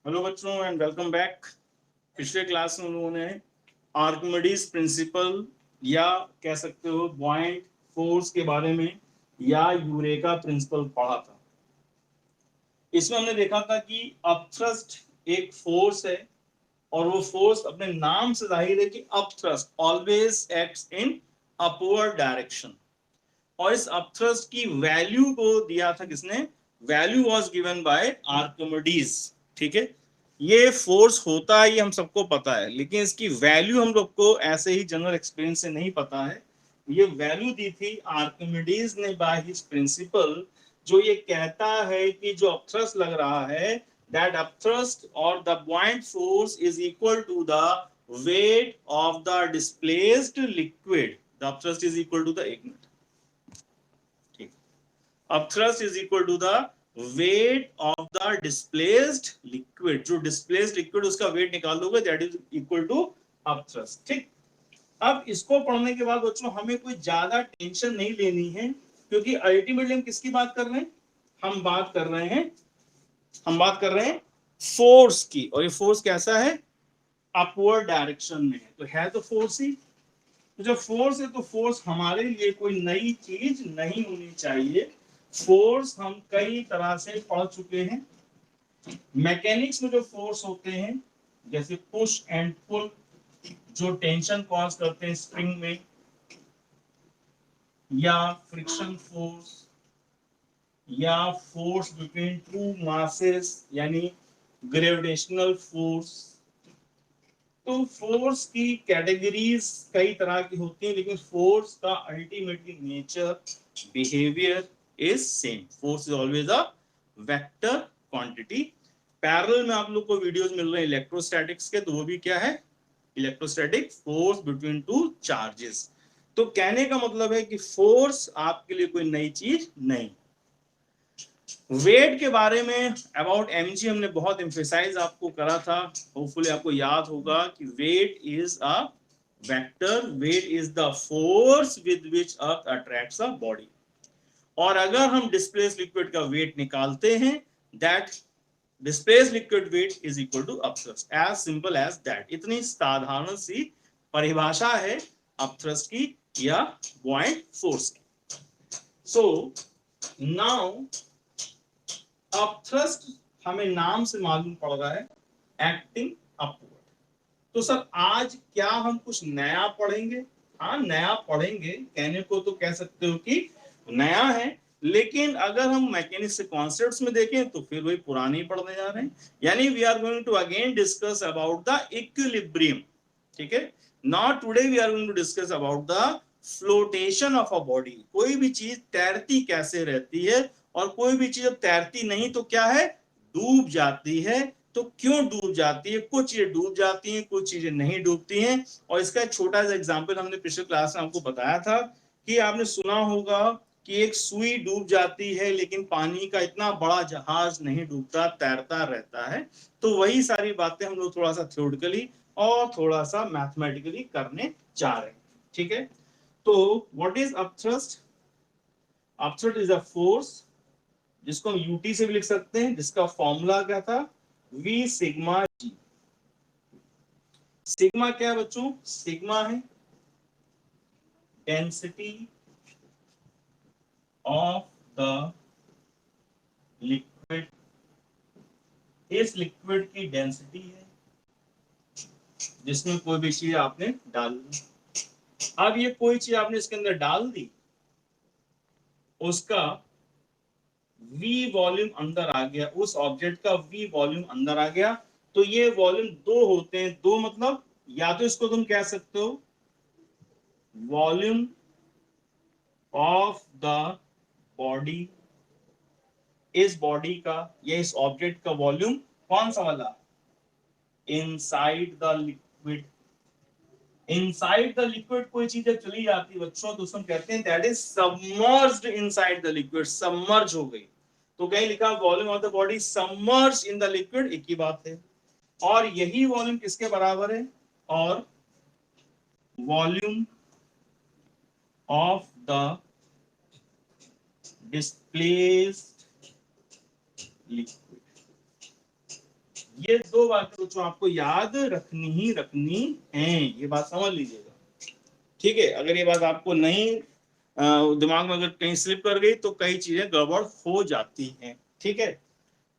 Hello बच्चों and welcome back. पिछले class में हम लोगों ने आर्किमिडीज प्रिंसिपल या कह सकते हो बॉयंट फोर्स के बारे में या यूरेका प्रिंसिपल पढ़ा था। इसमें हमने देखा था कि अपथ्रस्ट एक फोर्स है और वो फोर्स अपने नाम से जाहिर है कि upthrust always acts in upward direction. और इस अपथ्रस्ट की वैल्यू को दिया था किसने? Value was given by Archimedes. ठीक है, ये फोर्स होता है ये हम सबको पता है, लेकिन इसकी वैल्यू हम लोग को ऐसे ही जनरल एक्सपीरियंस से नहीं पता है। ये वैल्यू दी थी आर्किमिडीज ने बाय हिज प्रिंसिपल, जो ये कहता है कि जो अपथ्रस्ट लग रहा है दैट अपथ्रस्ट और the buoyant force is equal to the weight of the displaced liquid. The upthrust is equal to the ignite. ठीक, upthrust is equal to the weight of the displaced liquid. जो displaced liquid उसका weight निकाल दोगे that is equal to upthrust. ठीक, अब इसको पढ़ने के बाद बच्चों हमें कोई ज्यादा टेंशन नहीं लेनी है, क्योंकि अल्टीमेटली हम किसकी बात कर रहे हैं? हम बात कर रहे हैं फोर्स की, और ये फोर्स कैसा है? अपवर्ड डायरेक्शन में है, तो है तो फोर्स ही। तो जब फोर्स है तो फोर्स हमारे लिए कोई नई चीज नहीं होनी चाहिए। फोर्स हम कई तरह से पढ़ चुके हैं। मैकेनिक्स में जो फोर्स होते हैं जैसे पुश एंड पुल, जो टेंशन कॉज करते हैं स्प्रिंग में, या फ्रिक्शन फोर्स, या फोर्स बिटवीन टू मासेस यानी ग्रेविटेशनल फोर्स। तो फोर्स की कैटेगरीज कई तरह की होती हैं, लेकिन फोर्स का ultimately nature behaviour is same. Force is always a vector quantity. Parallel में आप लोग को वीडियोस मिल रहे हैं इलेक्ट्रोस्टैटिक्स के, तो वो भी क्या है? Electrostatic force between two charges. तो कहने का मतलब है कि फोर्स आपके लिए कोई नई चीज नहीं। वेट के बारे में अबाउट एमजी हमने बहुत एम्फेसाइज आपको करा था। होपफुली आपको याद होगा कि weight is a vector, weight is the force with which earth attracts a body. और अगर हम डिस्प्लेस लिक्विड का वेट निकालते हैं, that displace liquid weight is equal to upthrust. As simple as that. इतनी साधारण सी परिभाषा है अपथ्रस्ट की या बॉयंट फोर्स की। सो नाउ अपथ्रस्ट हमें नाम से मालूम पड़ रहा है एक्टिंग अपवर्ड। तो सर आज क्या हम कुछ नया पढ़ेंगे? हाँ, नया पढ़ेंगे। कहने को तो कह सकते हो कि नया है, लेकिन अगर हम मैकेनिक्स से कॉन्सेप्ट्स में देखें तो फिर वही पुरानी पढ़ने जा रहे हैं। यानी we are going to again discuss about the equilibrium. ठीक है, not today we are going to discuss about the flotation of a body. कोई भी चीज तैरती कैसे रहती है, और कोई भी चीज जब तैरती नहीं तो क्या है? डूब जाती है। तो क्यों डूब जाती है? कुछ चीजें डूब जाती हैं, कुछ चीजें नहीं डूबती हैं। और इसका एक छोटा सा एग्जांपल हमने पिछले क्लास में आपको बताया था कि आपने सुना होगा कि एक सुई डूब जाती है, लेकिन पानी का इतना बड़ा जहाज नहीं डूबता, तैरता रहता है। तो वही सारी बातें हम लोग थोड़ा सा थ्योरेटिकली और थोड़ा सा मैथमेटिकली करने जा रहे हैं। ठीक है, तो what is upthrust? Upthrust is a force जिसको हम यूटी से भी लिख सकते हैं, जिसका फॉर्मूला क्या था? We sigma ji. सिग्मा क्या है बच्चों? सिग्मा है डेंसिटी ऑफ द लिक्विड। इस लिक्विड की डेंसिटी है जिसमें कोई भी चीज आपने डाल दी। अब ये कोई चीज आपने इसके अंदर डाल दी, उसका v वॉल्यूम अंदर आ गया, उस ऑब्जेक्ट का v वॉल्यूम अंदर आ गया। तो ये वॉल्यूम दो होते हैं। दो मतलब या तो इसको तुम कह सकते हो वॉल्यूम ऑफ द बॉडी, इस बॉडी का या इस ऑब्जेक्ट का वॉल्यूम कौन सा वाला? Inside the liquid. Inside the liquid कोई चीज जब चली जाती है बच्चों तो उसको कहते हैं that is submerged inside the liquid. Submerge हो गई। तो कहीं लिखा volume of the body submerge in the liquid, एक ही बात है। और यही वॉल्यूम किसके बराबर है? और volume of the displaced liquid. ये दो बातें बच्चों आपको याद रखनी ही रखनी है, ये बात समझ लीजिएगा। ठीक है, अगर ये बात आपको नहीं दिमाग में अगर कहीं स्लिप कर गई तो कई चीजें गड़बड़ हो जाती हैं। ठीक है,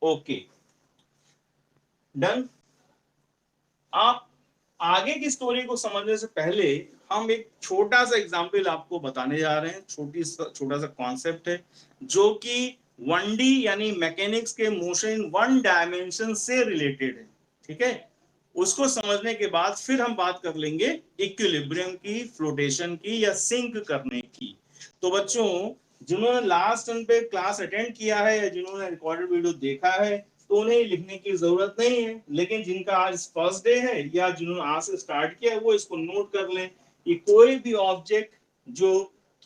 ओके डन। आप आगे की स्टोरी को समझने से पहले हम एक छोटा सा एग्जाम्पल आपको बताने जा रहे हैं। छोटा सा कॉन्सेप्ट है जो कि 1D यानी मैकेनिक्स के मोशन 1 डायमेंशन से रिलेटेड है। ठीक है, उसको समझने के बाद फिर हम बात कर लेंगे इक्विलिब्रियम की, फ्लोटेशन की या सिंक करने की। तो बच्चों जिन्होंने लास्ट टर्न पे क्लास अटेंड किया है या जिन्होंने रिकॉर्डेड वीडियो देखा है तो उन्हें लिखने की जरूरत नहीं है, लेकिन जिनका आज फर्स्ट डे है या जिन्होंने आज से स्टार्ट किया वो इसको नोट कर लें कि कोई भी ऑब्जेक्ट जो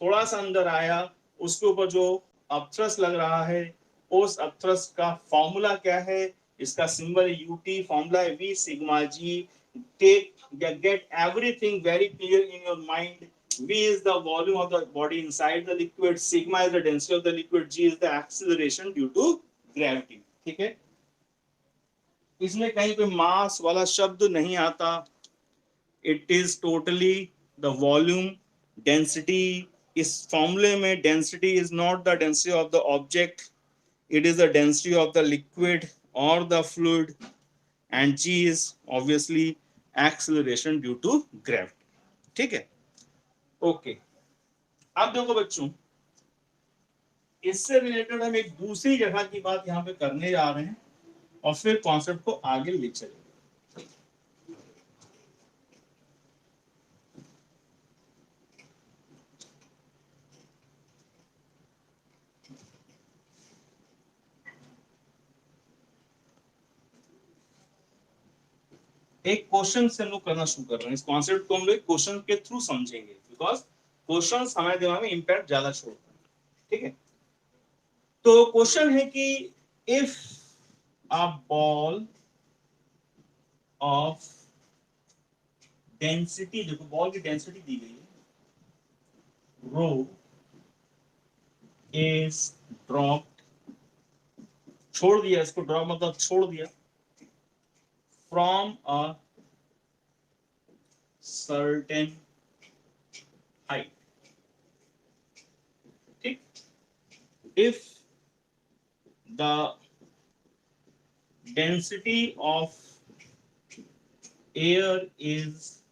थोड़ा सा अंदर आया उसके ऊपर जो अपथ्रस्ट लग रहा है उस अपथ्रस्ट का फॉर्मूला क्या है, इसका सिंबल यूटी, फॉर्मूला है V sigma G. Take get everything very clear in your mind. V is the volume of the body inside the liquid, sigma is the density of the liquid, g is the acceleration due to gravity। ठीक है, इसमें कहीं पे मास वाला शब्द नहीं आता। It is totally the volume density. इस फॉर्मूले में density is not the density of the object, it is the density of the liquid और the fluid, and g is obviously acceleration due to gravity. ठीक है, okay अब देखो बच्चों, इससे रिलेटेड हम एक दूसरी जगह की बात यहाँ पे करने जा रहे हैं और फिर कॉन्सेप्ट को आगे ले चलेंगे। एक क्वेश्चन से हम लोग करना शुरू कर रहे हैं। इस कॉन्सेप्ट को हम लोग क्वेश्चन के थ्रू समझेंगे बिकॉज क्वेश्चन हमारे दिमाग में इंपैक्ट ज्यादा छोड़ता है। ठीक है, तो क्वेश्चन है कि if a ball of density, देखो बॉल की डेंसिटी दी गई है, रो इज ड्रॉप्ड, छोड़ दिया इसको, ड्रॉप मतलब छोड़ दिया, फ्रॉम अ सर्टेन हाइट। ठीक, if the density of air is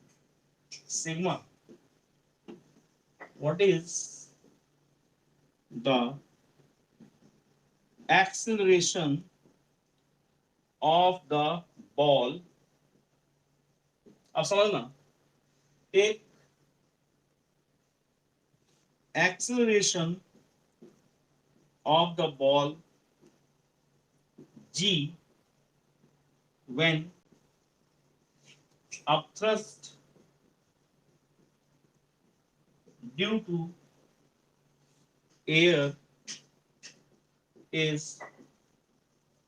sigma, what is the acceleration of the ball? अब समझना, एक acceleration of the ball g when upthrust due to air is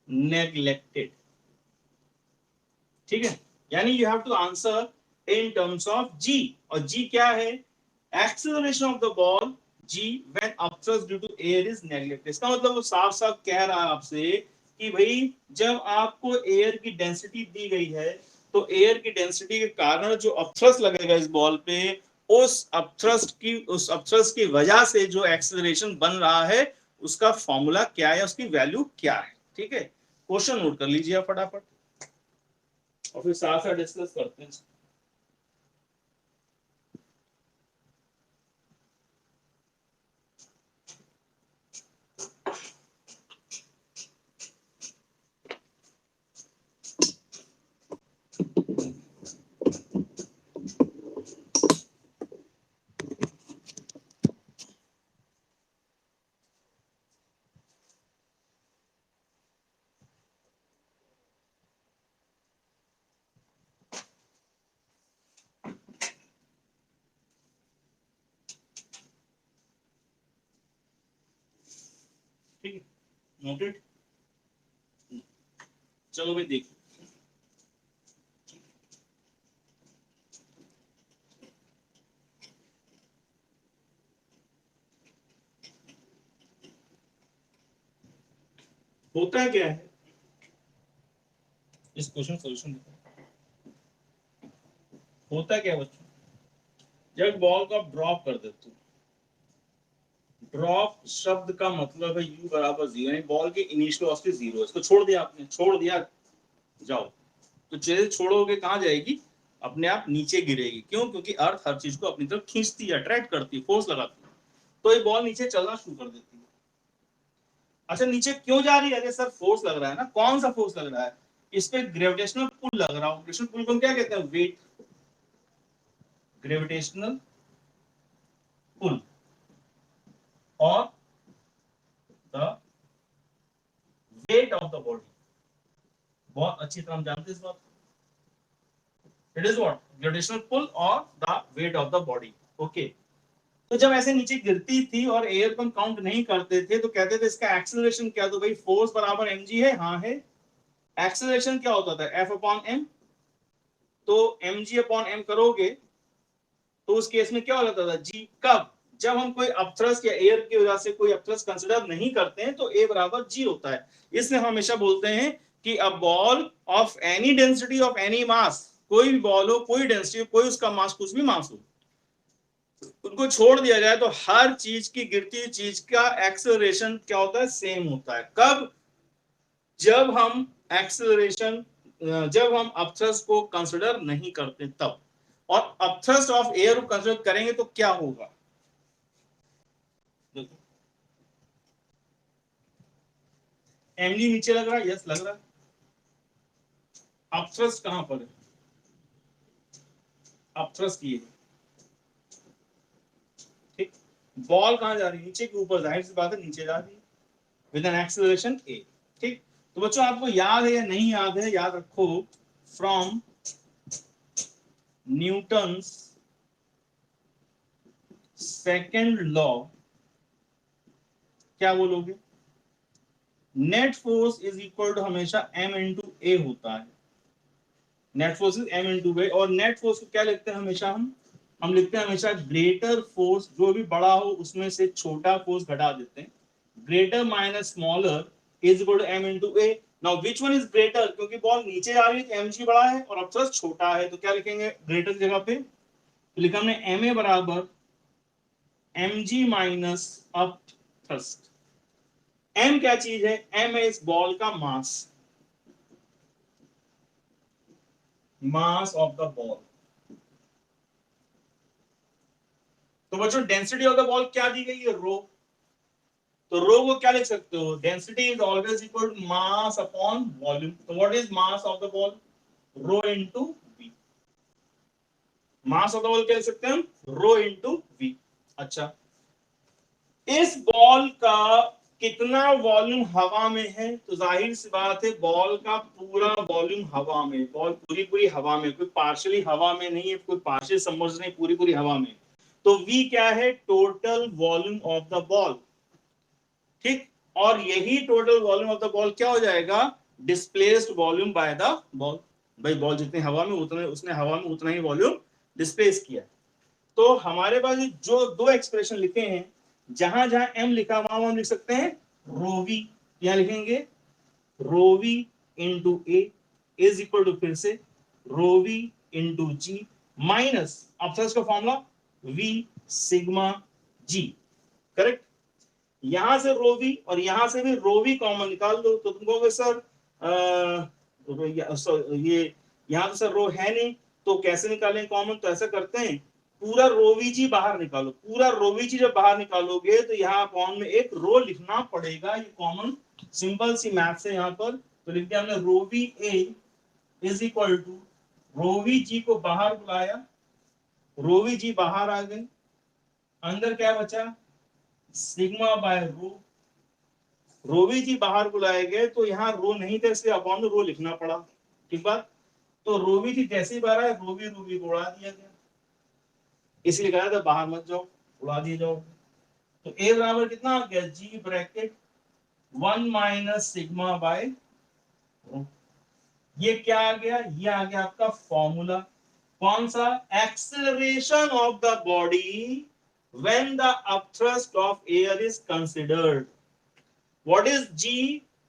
neglected। ठीक है, यानी you have to answer in terms of G, और G क्या है, acceleration of the ball G when upthrust due to air is neglected. इसका मतलब वो साफ साफ कह रहा है आपसे कि भाई जब आपको एयर की डेंसिटी दी गई है तो एयर की डेंसिटी के कारण जो अपथ्रस्ट लगेगा इस बॉल पे, उस अपथ्रस्ट की वजह से जो एक्सेलरेशन बन रहा है उसका फॉर्मूला क्या है, उसकी वैल्यू क्या है। ठीक है, क्वेश्चन नोट कर लीजिए आप फटाफट और फिर साथ साथ डिस्कस करते हैं। ठीक है, नोटेड। चलो भाई देखो, होता क्या है, इस क्वेश्चन सोल्यूशन देखो, होता क्या बच्चों, जब बॉल को आप ड्रॉप कर देते हो, ड्रॉप शब्द का मतलब है u बराबर 0, यानी बॉल की इनिशियल वेलोसिटी 0 है। इसको छोड़ दिया आपने, छोड़ दिया, जाओ, तो जैसे छोड़ोगे कहाँ जाएगी, अपने आप नीचे गिरेगी। क्यों? क्योंकि अर्थ हर चीज को अपनी तरफ खींचती है, अट्रैक्ट करती है, फोर्स लगाती है, तो ये बॉल नीचे चलना शुरू कर देती है। अच्छा, नीचे क्यों जा रही है? अरे सर फोर्स लग रहा है ना। कौन सा फोर्स लग रहा है? इस पे ग्रेविटेशनल पुल लग रहा है। ग्रेविटेशनल पुल को हम क्या कहते हैं? वेट, ग्रेविटेशनल पुल और the weight of the body. बहुत अच्छी तरह हम जानते हैं इस बात को। It is what? Gravitational pull और the weight of the body. Okay, तो जब ऐसे नीचे गिरती थी और एयर को हम काउंट नहीं करते थे तो कहते थे इसका एक्सेलरेशन क्या? तो भाई फोर्स बराबर mg है, हाँ है। एक्सेलरेशन क्या होता था? f upon m। तो mg अपॉन m करोगे तो उस केस में क्या हो जाता था? g। कब? जब हम कोई अपथ्रस्ट या एयर की वजह से कोई अपथ्रस्ट कंसिडर नहीं करते हैं तो a बराबर g होता है। इसलिए हम हमेशा बोलते हैं कि a ball of any density of any mass, कोई भी बॉल हो, कोई डेंसिटी हो, कोई उसका मास, कुछ भी मास हो, उनको छोड़ दिया जाए तो हर चीज की, गिरती हुई चीज का एक्सेलरेशन क्या होता है? सेम होता है। कब? जब हम एक्सेलरेशन, जब हम अपथ्रस्ट को कंसिडर नहीं करते तब। और अपथ्रस्ट ऑफ एयर को कंसिडर करेंगे तो क्या होगा? देखो, mg नीचे लग रहा है, यस लग रहा है। अपथ्रस्ट कहां पर है? अपथ्रस्ट ये, ठीक। बॉल कहां जा रही है? नीचे के ऊपर, जाहिर सी बात है नीचे जा रही है विद एन एक्सेलरेशन a, ठीक। तो बच्चों आपको याद है या नहीं याद है? याद रखो, फ्रॉम न्यूटन्स सेकेंड लॉ क्या बोलोगे? Net force is equal to हमेशा m इंटू ए होता है। Net force is m into a. और नेट फोर्स को क्या लिखते हैं हमेशा? हम लिखते हैं हमेशा ग्रेटर फोर्स, जो भी बड़ा हो उसमें से छोटा फोर्स घटा देते हैं। Greater minus smaller is equal to m into A. Now which one is greater? क्योंकि बॉल नीचे आ रही है तो mg बड़ा है और अपथ्रस्ट छोटा है, तो क्या लिखेंगे ग्रेटर की जगह पे? तो लिखा हमने ma बराबर mg माइनस अपथ्रस्ट। m क्या चीज है? m है इस बॉल का मास, मास ऑफ द बॉल। तो बच्चों डेंसिटी ऑफ द बॉल क्या दी गई है? रो। तो रो को क्या लिख सकते हो? Density is always equal to mass upon volume. तो what is mass of the ball? Rho into v. Mass of the ball क्या लिख सकते हैं हम? Rho into v. अच्छा, इस बॉल का कितना वॉल्यूम हवा में है? तो जाहिर सी बात है बॉल का पूरा वॉल्यूम हवा में। बॉल पूरी पूरी हवा में, कोई पार्शियली हवा में नहीं है, कोई पार्शियल सबमर्ज्ड नहीं, पूरी पूरी हवा में। तो v क्या है? Total volume of the ball, ठीक। और यही total volume of the ball क्या हो जाएगा? Displaced volume by the ball. भाई बॉल जितनी हवा में, उतने उसने हवा में उतना ही वॉल्यूम डिस्प्लेस किया। तो हमारे पास जो दो एक्सप्रेशन लिखे हैं, जहां जहां m लिखा वहां हम लिख सकते हैं रोवी। यहां लिखेंगे rho v into a is equal to, फिर से rho v into g minus upthrust का formula v sigma g, correct. यहां से रोवी और यहां से भी रोवी कॉमन निकाल दो तो तुम कहोगे सर ये यहां तो सर रो है नहीं, तो कैसे निकालें कॉमन? तो ऐसा करते हैं, पूरा रोवी जी बाहर निकालो। पूरा रोवी जी जब बाहर निकालोगे तो यहाँ अपॉन में एक रो लिखना पड़ेगा। ये कॉमन सिंपल सी मैथ है यहाँ पर। तो लिख दिया हमने रोवी ए इज इक्वल टू, रोवी जी को बाहर बुलाया, रोवी जी बाहर आ गए, अंदर क्या बचा? सिग्मा बाय रो। रोवी जी बाहर बुलाए गए तो यहाँ रो नहीं था, इसलिए अपॉन रो लिखना पड़ा, ठीक बात। तो रोवी जी जैसे ही बाहर आए, रोवी रोवी को उड़ा दिया गया, इसलिए कहा था बाहर मत जाओ, उड़ा दिए जाओ। तो ए बराबर कितना आ गया? जी ब्रैकेट 1 माइनस सिग्मा बाय रो। ये क्या आ गया? ये आ गया आपका फॉर्मूला। कौन सा? Acceleration of the body when the upthrust of air is considered. What is g?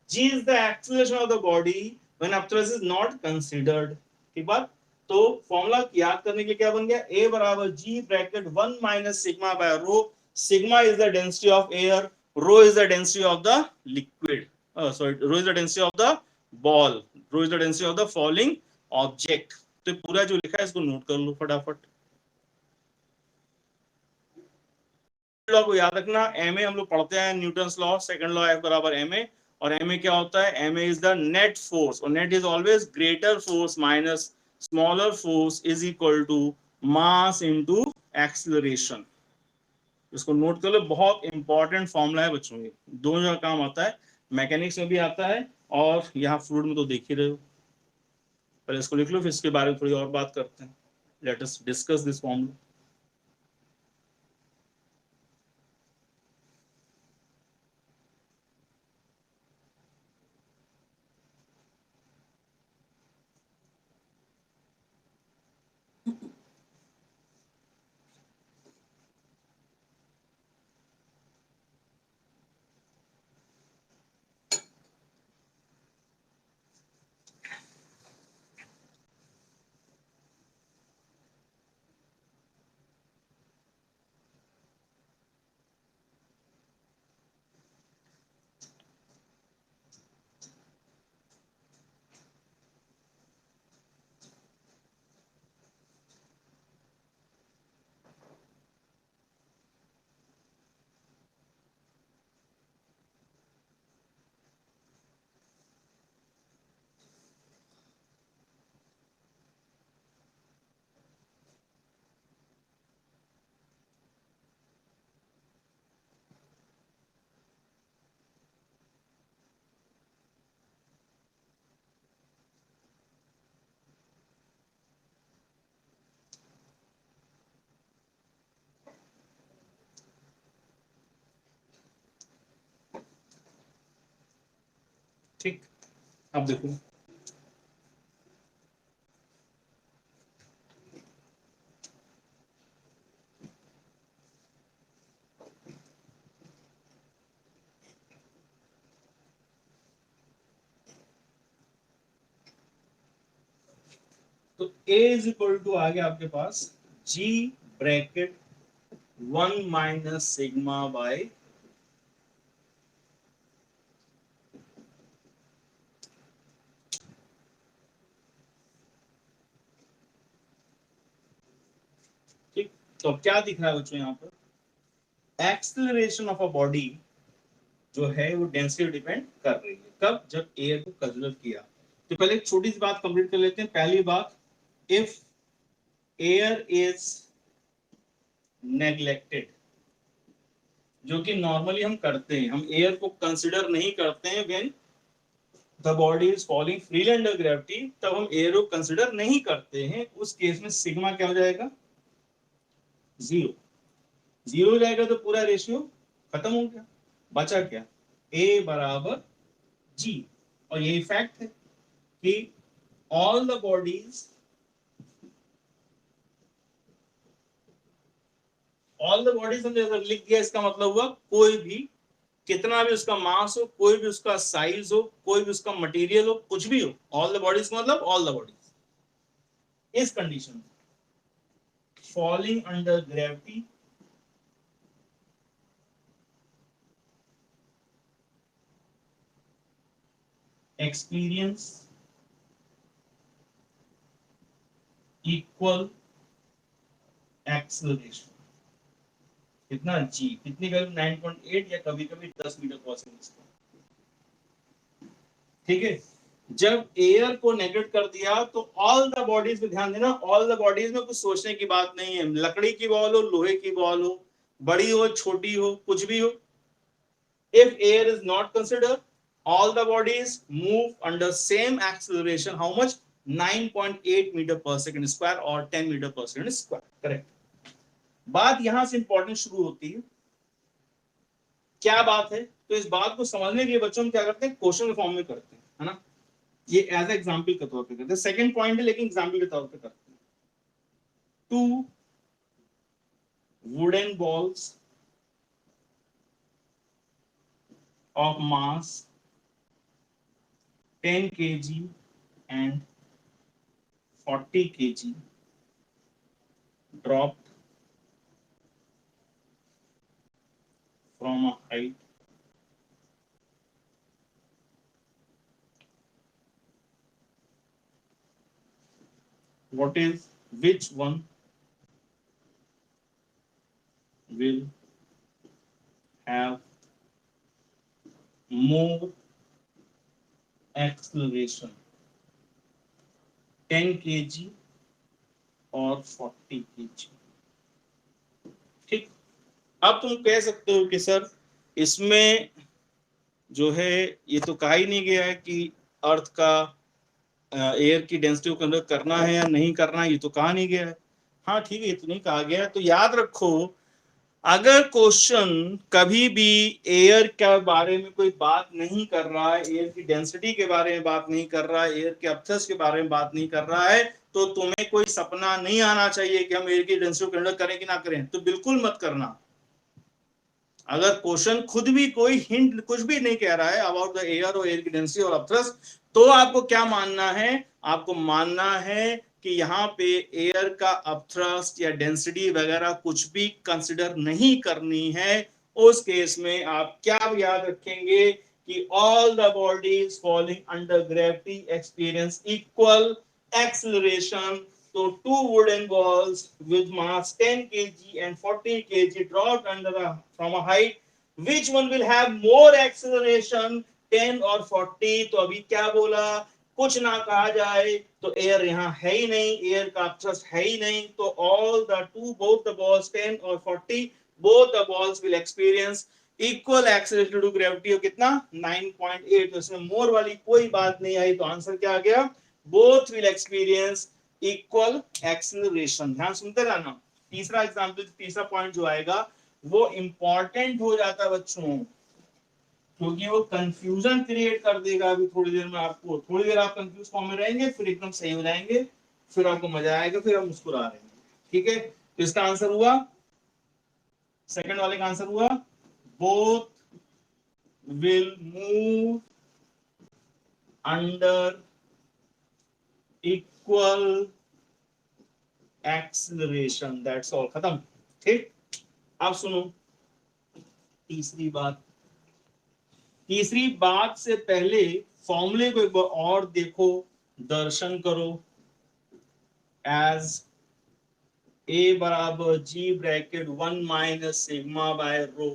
G is the acceleration of the body when upthrust is not considered. ठीक बात। तो फॉर्मूला याद करने के लिए क्या बन गया, ए बराबर g bracket 1 minus sigma by rho. Sigma is the density of air, rho is the density of the liquid, sorry rho is the density of the ball, rho is the density of the falling object. तो पूरा जो लिखा है इसको note कर लो फटाफट। Law को याद रखना, एम ए हम लोग पढ़ते हैं Newton's law, second law F बराबर एम ए। और एम ए क्या होता है, m a is the net force, और net is always greater force minus smaller force is equal to mass into acceleration. इसको नोट कर लो, बहुत इंपॉर्टेंट फॉर्मूला है बच्चों, ये दोनों जगह काम आता है, मैकेनिक्स में भी आता है और यहाँ फ्लूइड में तो देख ही रहे हो। पहले इसको लिख लो, फिर इसके बारे में थोड़ी और बात करते हैं। Let us discuss this formula. ठीक, अब देखो, तो A इज इक्वल टू आ गया आपके पास G bracket 1 minus sigma bye, ठीक। तो क्या दिख रहा है बच्चों यहाँ पर, एक्सेलरेशन ऑफ अ बॉडी जो है वो डेंसिटी डिपेंड कर रही है, कब, जब एयर को कंसीडर किया। तो पहले एक छोटी सी बात कंप्लीट कर लेते हैं। पहली बात, इफ एयर इज नेग्लेक्टेड, जो कि नॉर्मली हम करते हैं, हम एयर को कंसिडर नहीं करते हैं when the body is falling freely under gravity, तब हम एयर को कंसिडर नहीं करते हैं। उस केस में सिग्मा क्या हो जाएगा, जीरो। जीरो हो जाएगा तो पूरा रेशियो खत्म हो गया, बचा क्या, ए बराबर जी। और यही फैक्ट है कि all the bodies, all the bodies हमने अगर लिख दिया, इसका मतलब हुआ कोई भी, कितना भी उसका मास हो, कोई भी उसका साइज हो, कोई भी उसका मटेरियल हो, कुछ भी हो, ऑल द बॉडीज मतलब ऑल द बॉडीज। इस condition falling under gravity experience equal acceleration. कितना जी, कितनी वैल्यू 9.8 या कभी कभी 10 मीटर पर सेकंड। ठीक है। जब एयर को नेगलेक्ट कर दिया तो ऑल द बॉडीज में ध्यान देना, ऑल द बॉडीज में कुछ सोचने की बात नहीं है, लकड़ी की बॉल हो, लोहे की बॉल हो, बड़ी हो छोटी हो, कुछ भी हो, if air is not considered, all the bodies move under same acceleration, how much, 9.8 meter per second square or 10 meter per second square, correct। बात यहां से इंपॉर्टेंट शुरू होती है, क्या बात है, तो इस बात को समझने के लिए बच्चों हम क्या करते हैं, क्वेश्चन फॉर्म में करते हैं, है ना, ये एज एग्जाम्पल के तौर पे करते हैं, सेकंड पॉइंट है लेकिन एग्जाम्पल के तौर पे करते हैं। Two wooden balls of mass 10 kg and 40 kg dropped from a height which one will have more acceleration, 10 kg और 40 kg? ठीक, अब तुम कह सकते हो कि सर इसमें जो है ये तो कहा ही नहीं गया है कि अर्थ का एयर की डेंसिटी को कन्वर्ट करना है या नहीं करना है, ये तो कहा नहीं गया है। हाँ ठीक है, ये तो नहीं कहा गया है। तो याद रखो, अगर क्वेश्चन कभी भी एयर के बारे में कोई बात नहीं कर रहा है, एयर की डेंसिटी के बारे में बात नहीं कर रहा है, एयर के अपथर्स के बारे में बात नहीं कर रहा है, तो तुम्हें कोई सपना नहीं आना चाहिए कि हम एयर की डेंसिटी को कन्वर्ट करें कि ना करें, तो बिल्कुल मत करना। अगर क्वेश्चन खुद भी कोई हिंट कुछ भी नहीं कह रहा है अबाउट द एयर और एयर की डेंसिटी और अपथ्रस्ट, तो आपको क्या मानना है? आपको मानना है कि यहाँ पे एयर का अपथ्रस्ट या डेंसिटी वगैरह कुछ भी कंसिडर नहीं करनी है। उस केस में आप क्या याद रखेंगे कि all the bodies falling under gravity experience equal acceleration. So two wooden balls with mass 10 kg and 40 kg dropped from a height. Which one will have more acceleration, 10 और 40? तो अभी क्या बोला? कुछ ना कहा जाए तो एयर यहाँ है ही नहीं, एयर का थ्रस्ट है ही नहीं, तो all the two, both the balls 10 और 40, both the balls will experience equal acceleration to gravity of कितना 9.8। तो इसमें मोर वाली कोई बात नहीं आई, तो आंसर क्या आ गया? both will experience equal acceleration. ध्यान सुनते रहना। तीसरा एग्जांपल, तीसरा पॉइंट जो आएगा वो इंपॉर्टेंट हो जाता है बच्चों, क्योंकि वो कंफ्यूजन क्रिएट कर देगा। अभी थोड़ी देर में आपको, थोड़ी देर आप कंफ्यूज फॉर्म में रहेंगे, फिर एकदम सही हो जाएंगे, फिर आपको मजा आएगा, फिर आप मुस्कुरा रहे हैं। ठीक है, तो इसका आंसर हुआ, सेकंड वाले का आंसर हुआ both will move under equal acceleration. That's all, खत्म। ठीक, अब सुनो तीसरी बात। तीसरी बात से पहले फॉर्मूले को एक बार और देखो, दर्शन करो। एज ए बराबर g bracket 1 minus sigma by रो।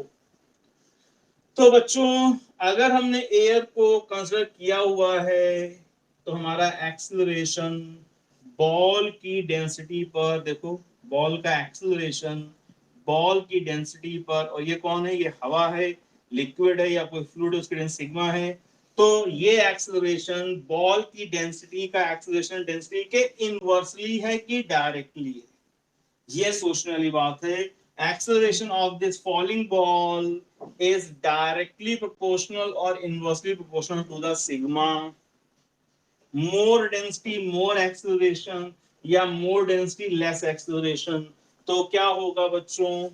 तो बच्चों अगर हमने एयर को कंसिडर किया हुआ है तो हमारा एक्सेलरेशन बॉल की डेंसिटी पर, देखो बॉल का एक्सेलरेशन बॉल की डेंसिटी पर, और ये कौन है? ये हवा है, लिक्विड है या कोई फ्लूइड, उसकी डेंसिटी सिग्मा है। तो ये एक्सेलरेशन बॉल की डेंसिटी का एक्सेलरेशन डेंसिटी के इनवर्सली है कि डायरेक्टली है, ये सोचने वाली बात है। Acceleration of this falling ball is directly proportional or inversely proportional to the sigma. More density more acceleration या more density less acceleration, तो क्या होगा बच्चों?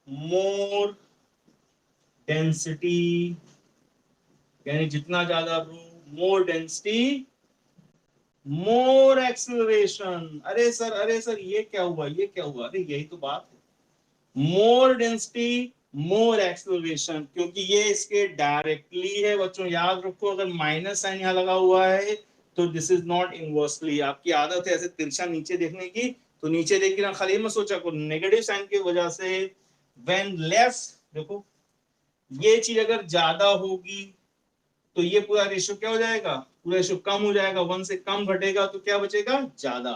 more density यानी जितना ज्यादा रो, more density more acceleration। अरे सर ये क्या हुआ, ये क्या हुआ? अरे यही तो बात है, मोर डेंसिटी मोर एक्सेलरेशन, क्योंकि ये इसके डायरेक्टली है। बच्चों याद रखो, अगर माइनस साइन यहाँ लगा हुआ है तो दिस इज नॉट इनवर्सली। आपकी आदत है ऐसे तिरछा नीचे देखने की, तो नीचे देख के ना खाली मत सोचा को नेगेटिव साइन की वजह से व्हेन लेस, देखो ये चीज अगर ज्यादा होगी तो ये पूरा रेशियो क्या हो जाएगा? पूरा रेशियो कम हो जाएगा, 1 से कम घटेगा तो क्या बचेगा? ज्यादा।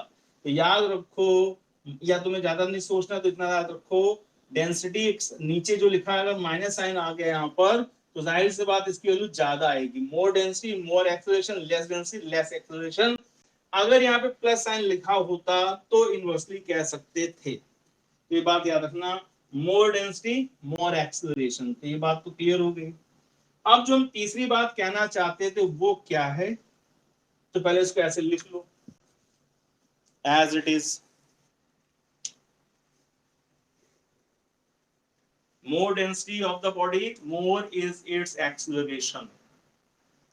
तो याद रखो, या तुम्हें ज्यादा नहीं सोचना तो इतना याद रखो, डेंसिटी नीचे जो लिखा है, अगर माइनस साइन आ गया यहाँ पर, तो जाहिर सी बात इसकी वैल्यू ज्यादा आएगी। More density more acceleration, less density less acceleration. अगर यहाँ पे प्लस साइन लिखा होता तो इनवर्सली कह सकते थे। तो ये बात याद रखना, मोर डेंसिटी मोर एक्सेलरेशन। तो ये बात तो क्लियर हो गई। अब जो हम तीसरी बात कहना चाहते थे वो क्या है? तो पहले इसको ऐसे लिख लो, as it is, more density of the body more is its acceleration।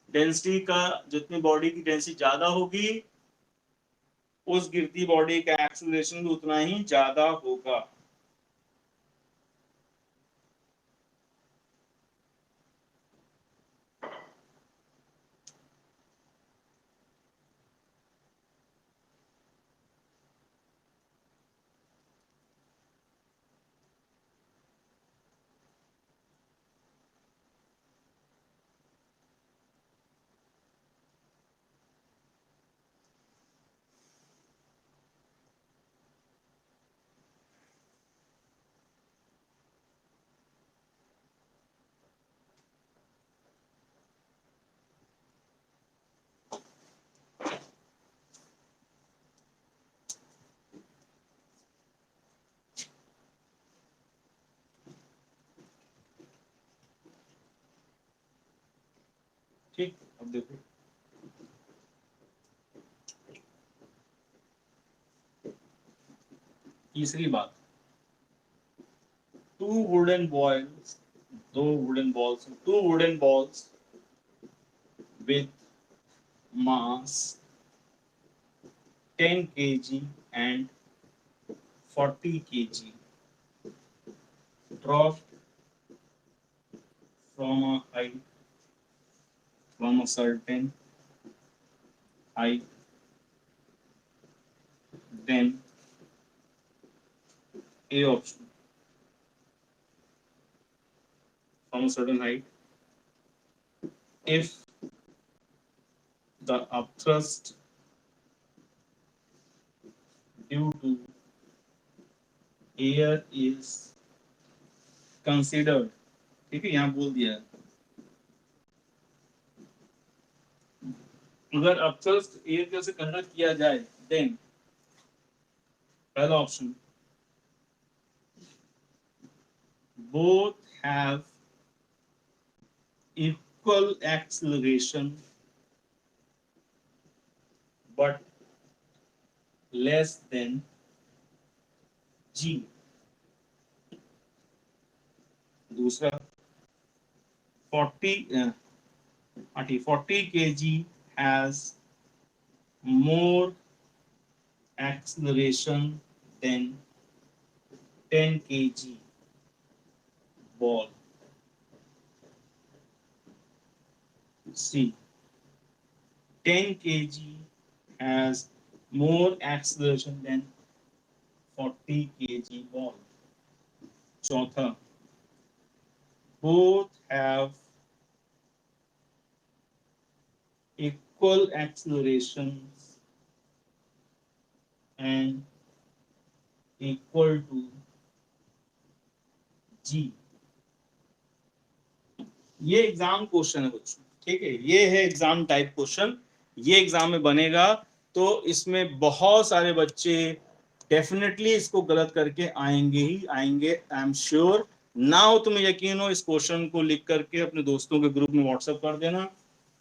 Density का, जितनी बॉडी की डेंसिटी ज्यादा होगी उस गिरती बॉडी का एक्सेलरेशन भी उतना ही ज्यादा होगा। ठीक, अब देखो तीसरी बात, टू वुडन बॉल्स, दो wooden balls, two wooden balls with mass 10 kg and 40 kg dropped from a height, from a certain height, then A option, from a certain height, if the upthrust due to air is considered, ठीक है यहाँ बोल दिया है, अगर upthrust air से consider किया जाए देन पहला option, both have equal acceleration but less than g, दूसरा 40 kg has more acceleration than 10 kg ball, C, 10 kg has more acceleration than 40 kg ball, चौथा, both have equal accelerations and equal to g। ये exam question है बच्चों, ठीक है, ये है exam type question, ये एग्जाम में बनेगा, तो इसमें बहुत सारे बच्चे डेफिनेटली इसको गलत करके आएंगे ही आएंगे, आई एम श्योर। ना हो तुम्हें यकीन हो, इस क्वेश्चन को लिख करके अपने दोस्तों के ग्रुप में व्हाट्सएप कर देना,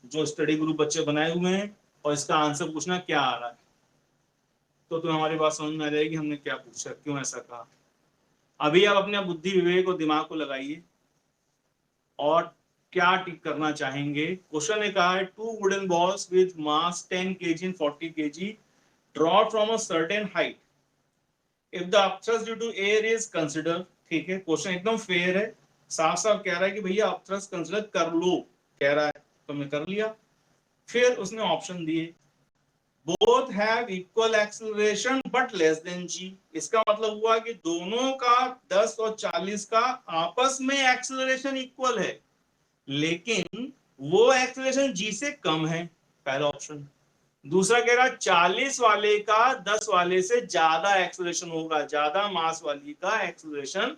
जो स्टडी ग्रुप बच्चे बनाए हुए हैं, और इसका आंसर पूछना क्या आ रहा है, तो तुम्हें हमारी बात समझ में आ जाएगी हमने क्या पूछा, क्यों ऐसा कहा। अभी आप अपने बुद्धि विवेक और दिमाग को लगाइए और क्या टिक करना चाहेंगे। क्वेश्चन ने कहा है, two wooden balls with mass 10 kg and 40 kg drop from a certain height, if the upthrust due to air is consider, ठीक है, क्वेश्चन एकदम फेयर है, साफ साफ कह रहा है कि भैया अपथ्रस्ट कंसिडर कर लो, कह रहा है, तो हमने कर लिया। फिर उसने ऑप्शन दिए, both have equal acceleration but less than g, इसका मतलब हुआ कि दोनों का 10 और 40 का आपस में एक्सेलरेशन इक्वल है, लेकिन वो एक्सेलरेशन जी से कम है, पहला ऑप्शन। दूसरा कह रहा 40 वाले का 10 वाले से ज्यादा एक्सेलरेशन होगा, ज्यादा मास वाली का एक्सेलरेशन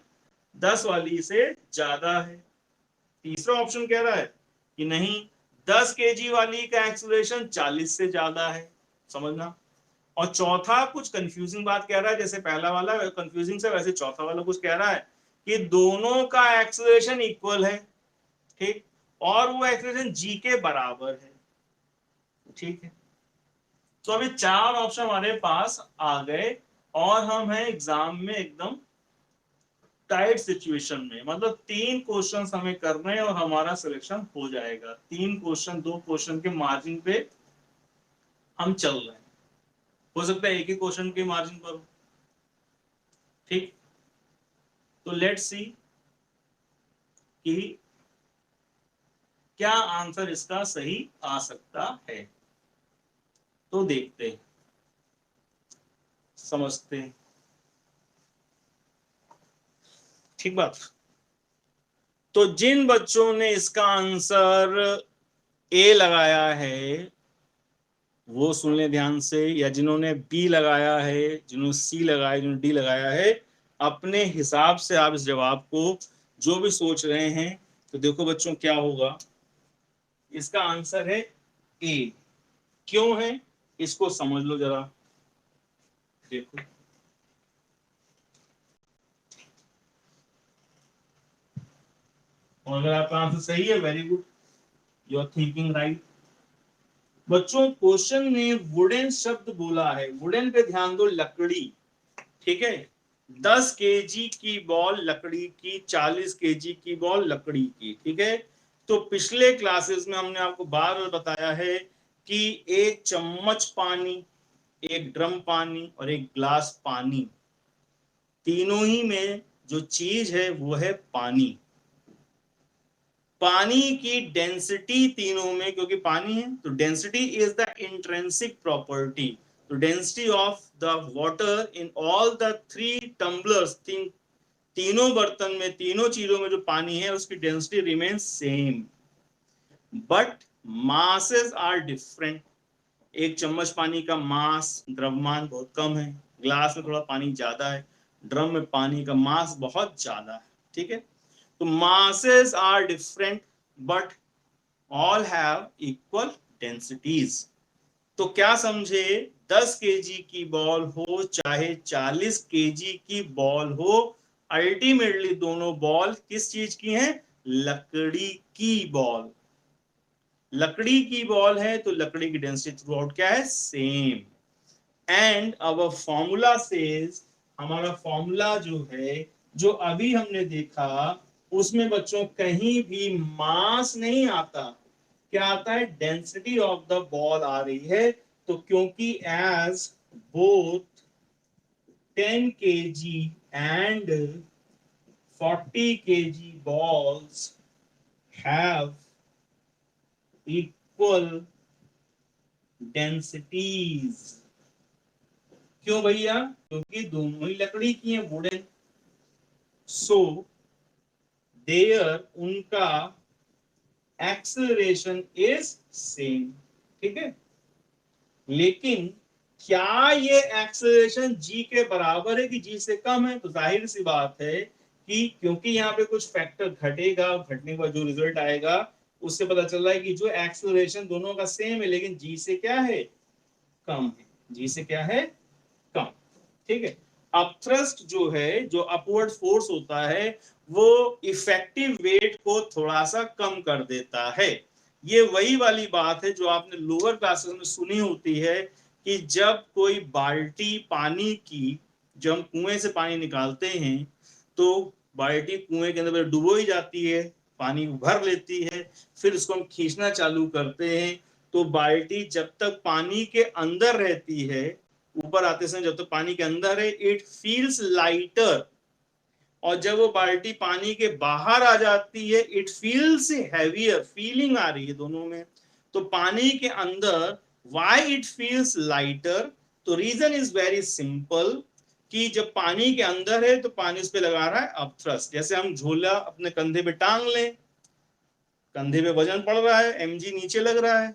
10 वाली से ज्यादा है। तीसरा ऑप्शन कह रहा है कि नहीं, 10 केजी वाली का एक्सेलरेशन 40 से ज्यादा है, समझना। और चौथा कुछ कंफ्यूजिंग बात कह रहा है, जैसे पहला वाला कंफ्यूजिंग से, वैसे चौथा वाला कुछ कह रहा है कि दोनों का एक्सेलरेशन इक्वल है, ठीक, और वो एक्सेलरेशन जी के बराबर है, ठीक है। तो अभी चार ऑप्शन हमारे पास आ गए और हम हैं एग्जाम में एकदम टाइट सिचुएशन में, मतलब 3 क्वेश्चन हमें करने हैं और हमारा सिलेक्शन हो जाएगा। 3 क्वेश्चन 2 क्वेश्चन के मार्जिन पे हम चल रहे हैं, हो सकता है एक ही क्वेश्चन के मार्जिन पर। ठीक, तो लेट्स सी कि क्या आंसर इसका सही आ सकता है। तो देखते हैं, समझते हैं। ठीक बात। तो जिन बच्चों ने इसका आंसर ए लगाया है वो सुन ले ध्यान से, या जिन्होंने बी लगाया है, जिन्होंने सी लगाया, जिन्होंने डी लगाया है, अपने हिसाब से आप इस जवाब को जो भी सोच रहे हैं, तो देखो बच्चों क्या होगा। इसका आंसर है ए। क्यों है इसको समझ लो जरा। देखो और अगर आपका आंसर सही है, very good, you are thinking right. बच्चों क्वेश्चन ने वुडन शब्द बोला है, वुडन पे ध्यान दो, लकड़ी। ठीक है, 10 केजी की बॉल लकड़ी की, 40 केजी की बॉल लकड़ी की। ठीक है, तो पिछले क्लासेस में हमने आपको बार बार बताया है कि एक चम्मच पानी, एक ड्रम पानी और एक ग्लास पानी, तीनों ही में जो चीज है वो है पानी। पानी की डेंसिटी तीनों में, क्योंकि पानी है तो density is the intrinsic property. तो density of the water in all the 3 tumblers, तीनों बर्तन में, तीनों चीजों में जो पानी है उसकी density remains same, but masses are different. एक चम्मच पानी का मास, द्रव्यमान बहुत कम है, ग्लास में थोड़ा पानी ज्यादा है, ड्रम में पानी का मास बहुत ज्यादा है। ठीक है, तो masses are different but all have equal densities। तो क्या समझे, 10 केजी की बॉल हो चाहे 40 केजी की बॉल हो, अल्टीमेटली दोनों बॉल किस चीज की हैं, लकड़ी की बॉल। लकड़ी की बॉल है तो लकड़ी की डेंसिटी थ्रू आउट क्या है, same. And our formula says, हमारा फॉर्मूला जो है, जो अभी हमने देखा, उसमें बच्चों कहीं भी मास नहीं आता, क्या आता है, डेंसिटी ऑफ द बॉल आ रही है। तो क्योंकि as both 10 kg and 40 kg balls have equal densities। क्यों भैया, क्योंकि दोनों ही लकड़ी की हैं, वुडन, सो देयर उनका एक्सेलरेशन इज सेम। ठीक है, लेकिन क्या ये एक्सेलरेशन जी के बराबर है कि जी से कम है, तो जाहिर सी बात है कि क्योंकि यहाँ पे कुछ फैक्टर घटेगा, घटने के बाद जो रिजल्ट आएगा उससे पता चल रहा है कि जो एक्सेलरेशन दोनों का सेम है लेकिन जी से क्या है, कम है, जी से क्या है, कम। ठीक है, अपथ्रस्ट जो है, जो अपवर्ड फोर्स होता है, वो इफेक्टिव वेट को थोड़ा सा कम कर देता है। ये वही वाली बात है जो आपने लोअर क्लासेस में सुनी होती है कि जब कोई बाल्टी पानी की, जब हम कुएं से पानी निकालते हैं तो बाल्टी कुएं के अंदर डुबो ही जाती है, पानी भर लेती है, फिर उसको हम खींचना चालू करते हैं, तो बाल्टी जब तक पानी के अंदर रहती है, ऊपर आते समय जब तक पानी के अंदर है, इट फील्स लाइटर, और जब वो बाल्टी पानी के बाहर आ जाती है, इट फील्स हैवियर, फीलिंग आ रही है दोनों में। तो पानी के अंदर व्हाई इट फील्स लाइटर, तो रीजन इज वेरी सिंपल, कि जब पानी के अंदर है तो पानी उस पर लगा रहा है अपथ्रस्ट। जैसे हम झोला अपने कंधे पे टांग लें, कंधे पे वजन पड़ रहा है, mg नीचे लग रहा है,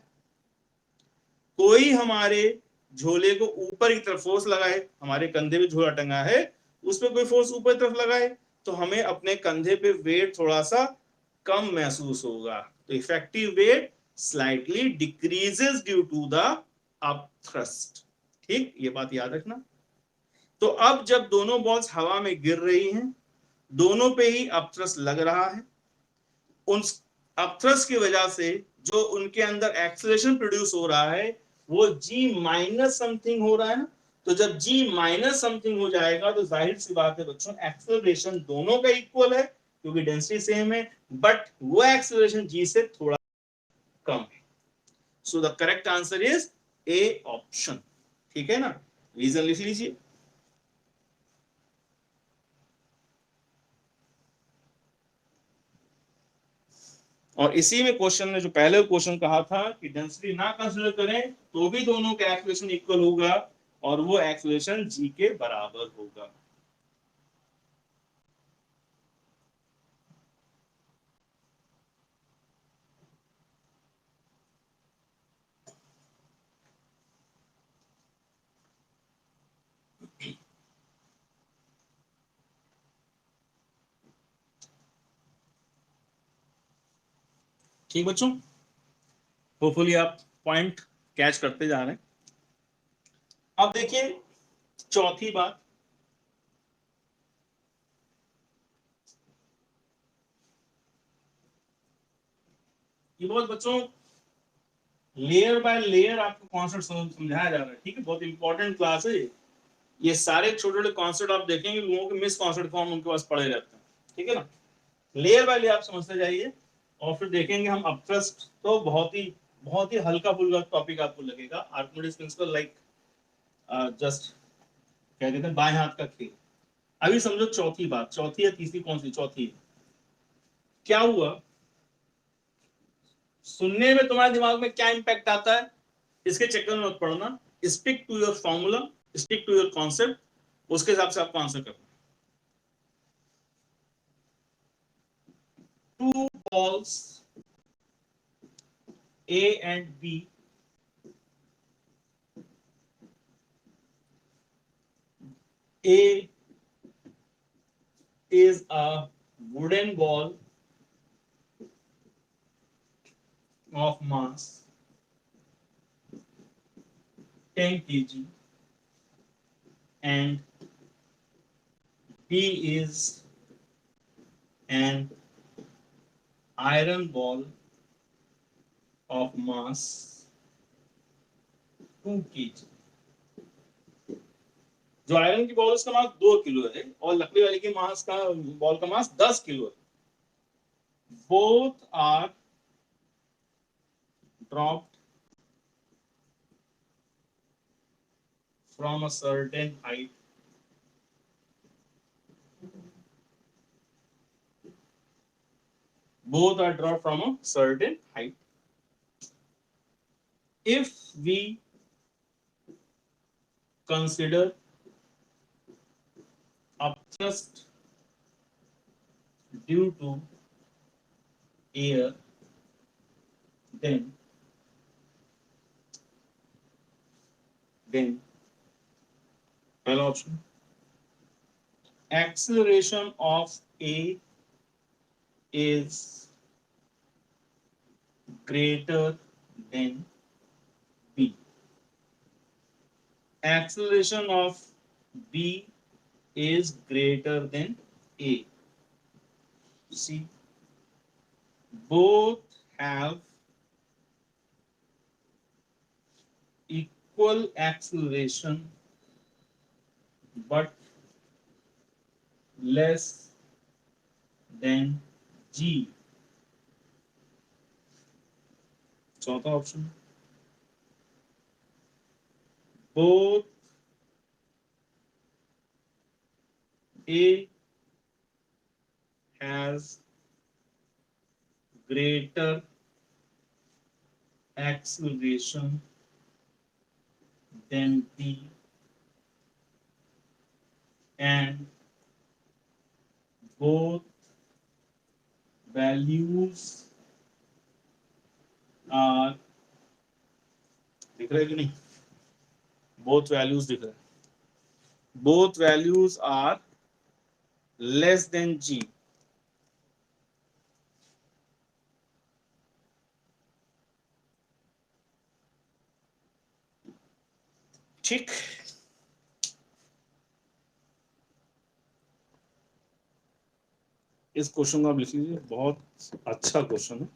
कोई हमारे झोले को ऊपर की तरफ फोर्स लगाए, हमारे कंधे पे झोला टंगा है, उस पर कोई फोर्स ऊपर तरफ लगाए तो हमें अपने कंधे पे वेट थोड़ा सा कम महसूस होगा, तो effective weight slightly decreases due to the upthrust. ठीक, ये बात याद रखना। तो अब जब दोनों बॉल्स हवा में गिर रही हैं, दोनों पे ही अपथ्रस्ट लग रहा है, उन अपथ्रस्ट की वजह से जो उनके अंदर एक्सेलरेशन प्रोड्यूस हो रहा है वो जी माइनस समथिंग हो रहा है ना, तो जब g माइनस समथिंग हो जाएगा तो जाहिर सी बात है बच्चों एक्सेलरेशन दोनों का इक्वल है क्योंकि डेंसिटी सेम है, बट वो एक्सेलरेशन g से थोड़ा कम है। So the correct answer is A option. ठीक है ना, रीजन लिख लीजिए। और इसी में क्वेश्चन ने जो पहले क्वेश्चन कहा था कि डेंसिटी ना कंसीडर करें तो भी दोनों का एक्सेलरेशन इक्वल होगा और वो एक्सेलरेशन g के बराबर होगा। ठीक बच्चों, होपफुली आप पॉइंट कैच करते जा रहे हैं। अब देखिए चौथी बात, ये बहुत बच्चों लेयर बाय लेयर आपको कॉन्सेप्ट समझाया जा रहा है। ठीक है, बहुत इंपॉर्टेंट क्लास है ये सारे छोटे छोटे कॉन्सेप्ट आप देखेंगे लोगों के मिस कॉन्सेप्ट फॉर्म उनके पास पड़े रहते हैं। ठीक है ना, लेयर बाय लेयर आप समझते जाइए और फिर देखेंगे हम अपट्रस्ट तो बहुत ही हल्का फुल्का टॉपिक आपको लगेगा। आर्किमिडीज प्रिंसिपल लाइक जस्ट क्या कहते हैं बाएं हाथ का खेल। अभी समझो चौथी बात, चौथी या तीसरी, कौन सी चौथी है। क्या हुआ, सुनने में तुम्हारे दिमाग में क्या इंपैक्ट आता है इसके चक्कर में मत पड़ना। Stick to your formula, stick to your concept, उसके हिसाब से आपको आंसर करना। Two balls A and B A is a wooden ball of mass 10 kg and B is an iron ball of mass 2 kg। जो iron की ball उसका मास 2 kilo है और लकड़ी वाली की मास का बॉल का मास 10 किलो है। Both are dropped from a certain height both are dropped from a certain height. If we consider upthrust due to air, then पहला option acceleration of A is greater than B. Acceleration of B is greater than A. See, both have equal acceleration but less than G. चौथा option, both A has greater acceleration than B and both values are, दिख रहा है कि नहीं, both values दिख रहा है, both values are less than G। ठीक, इस क्वेश्चन को आप लिख लीजिए, बहुत अच्छा क्वेश्चन है,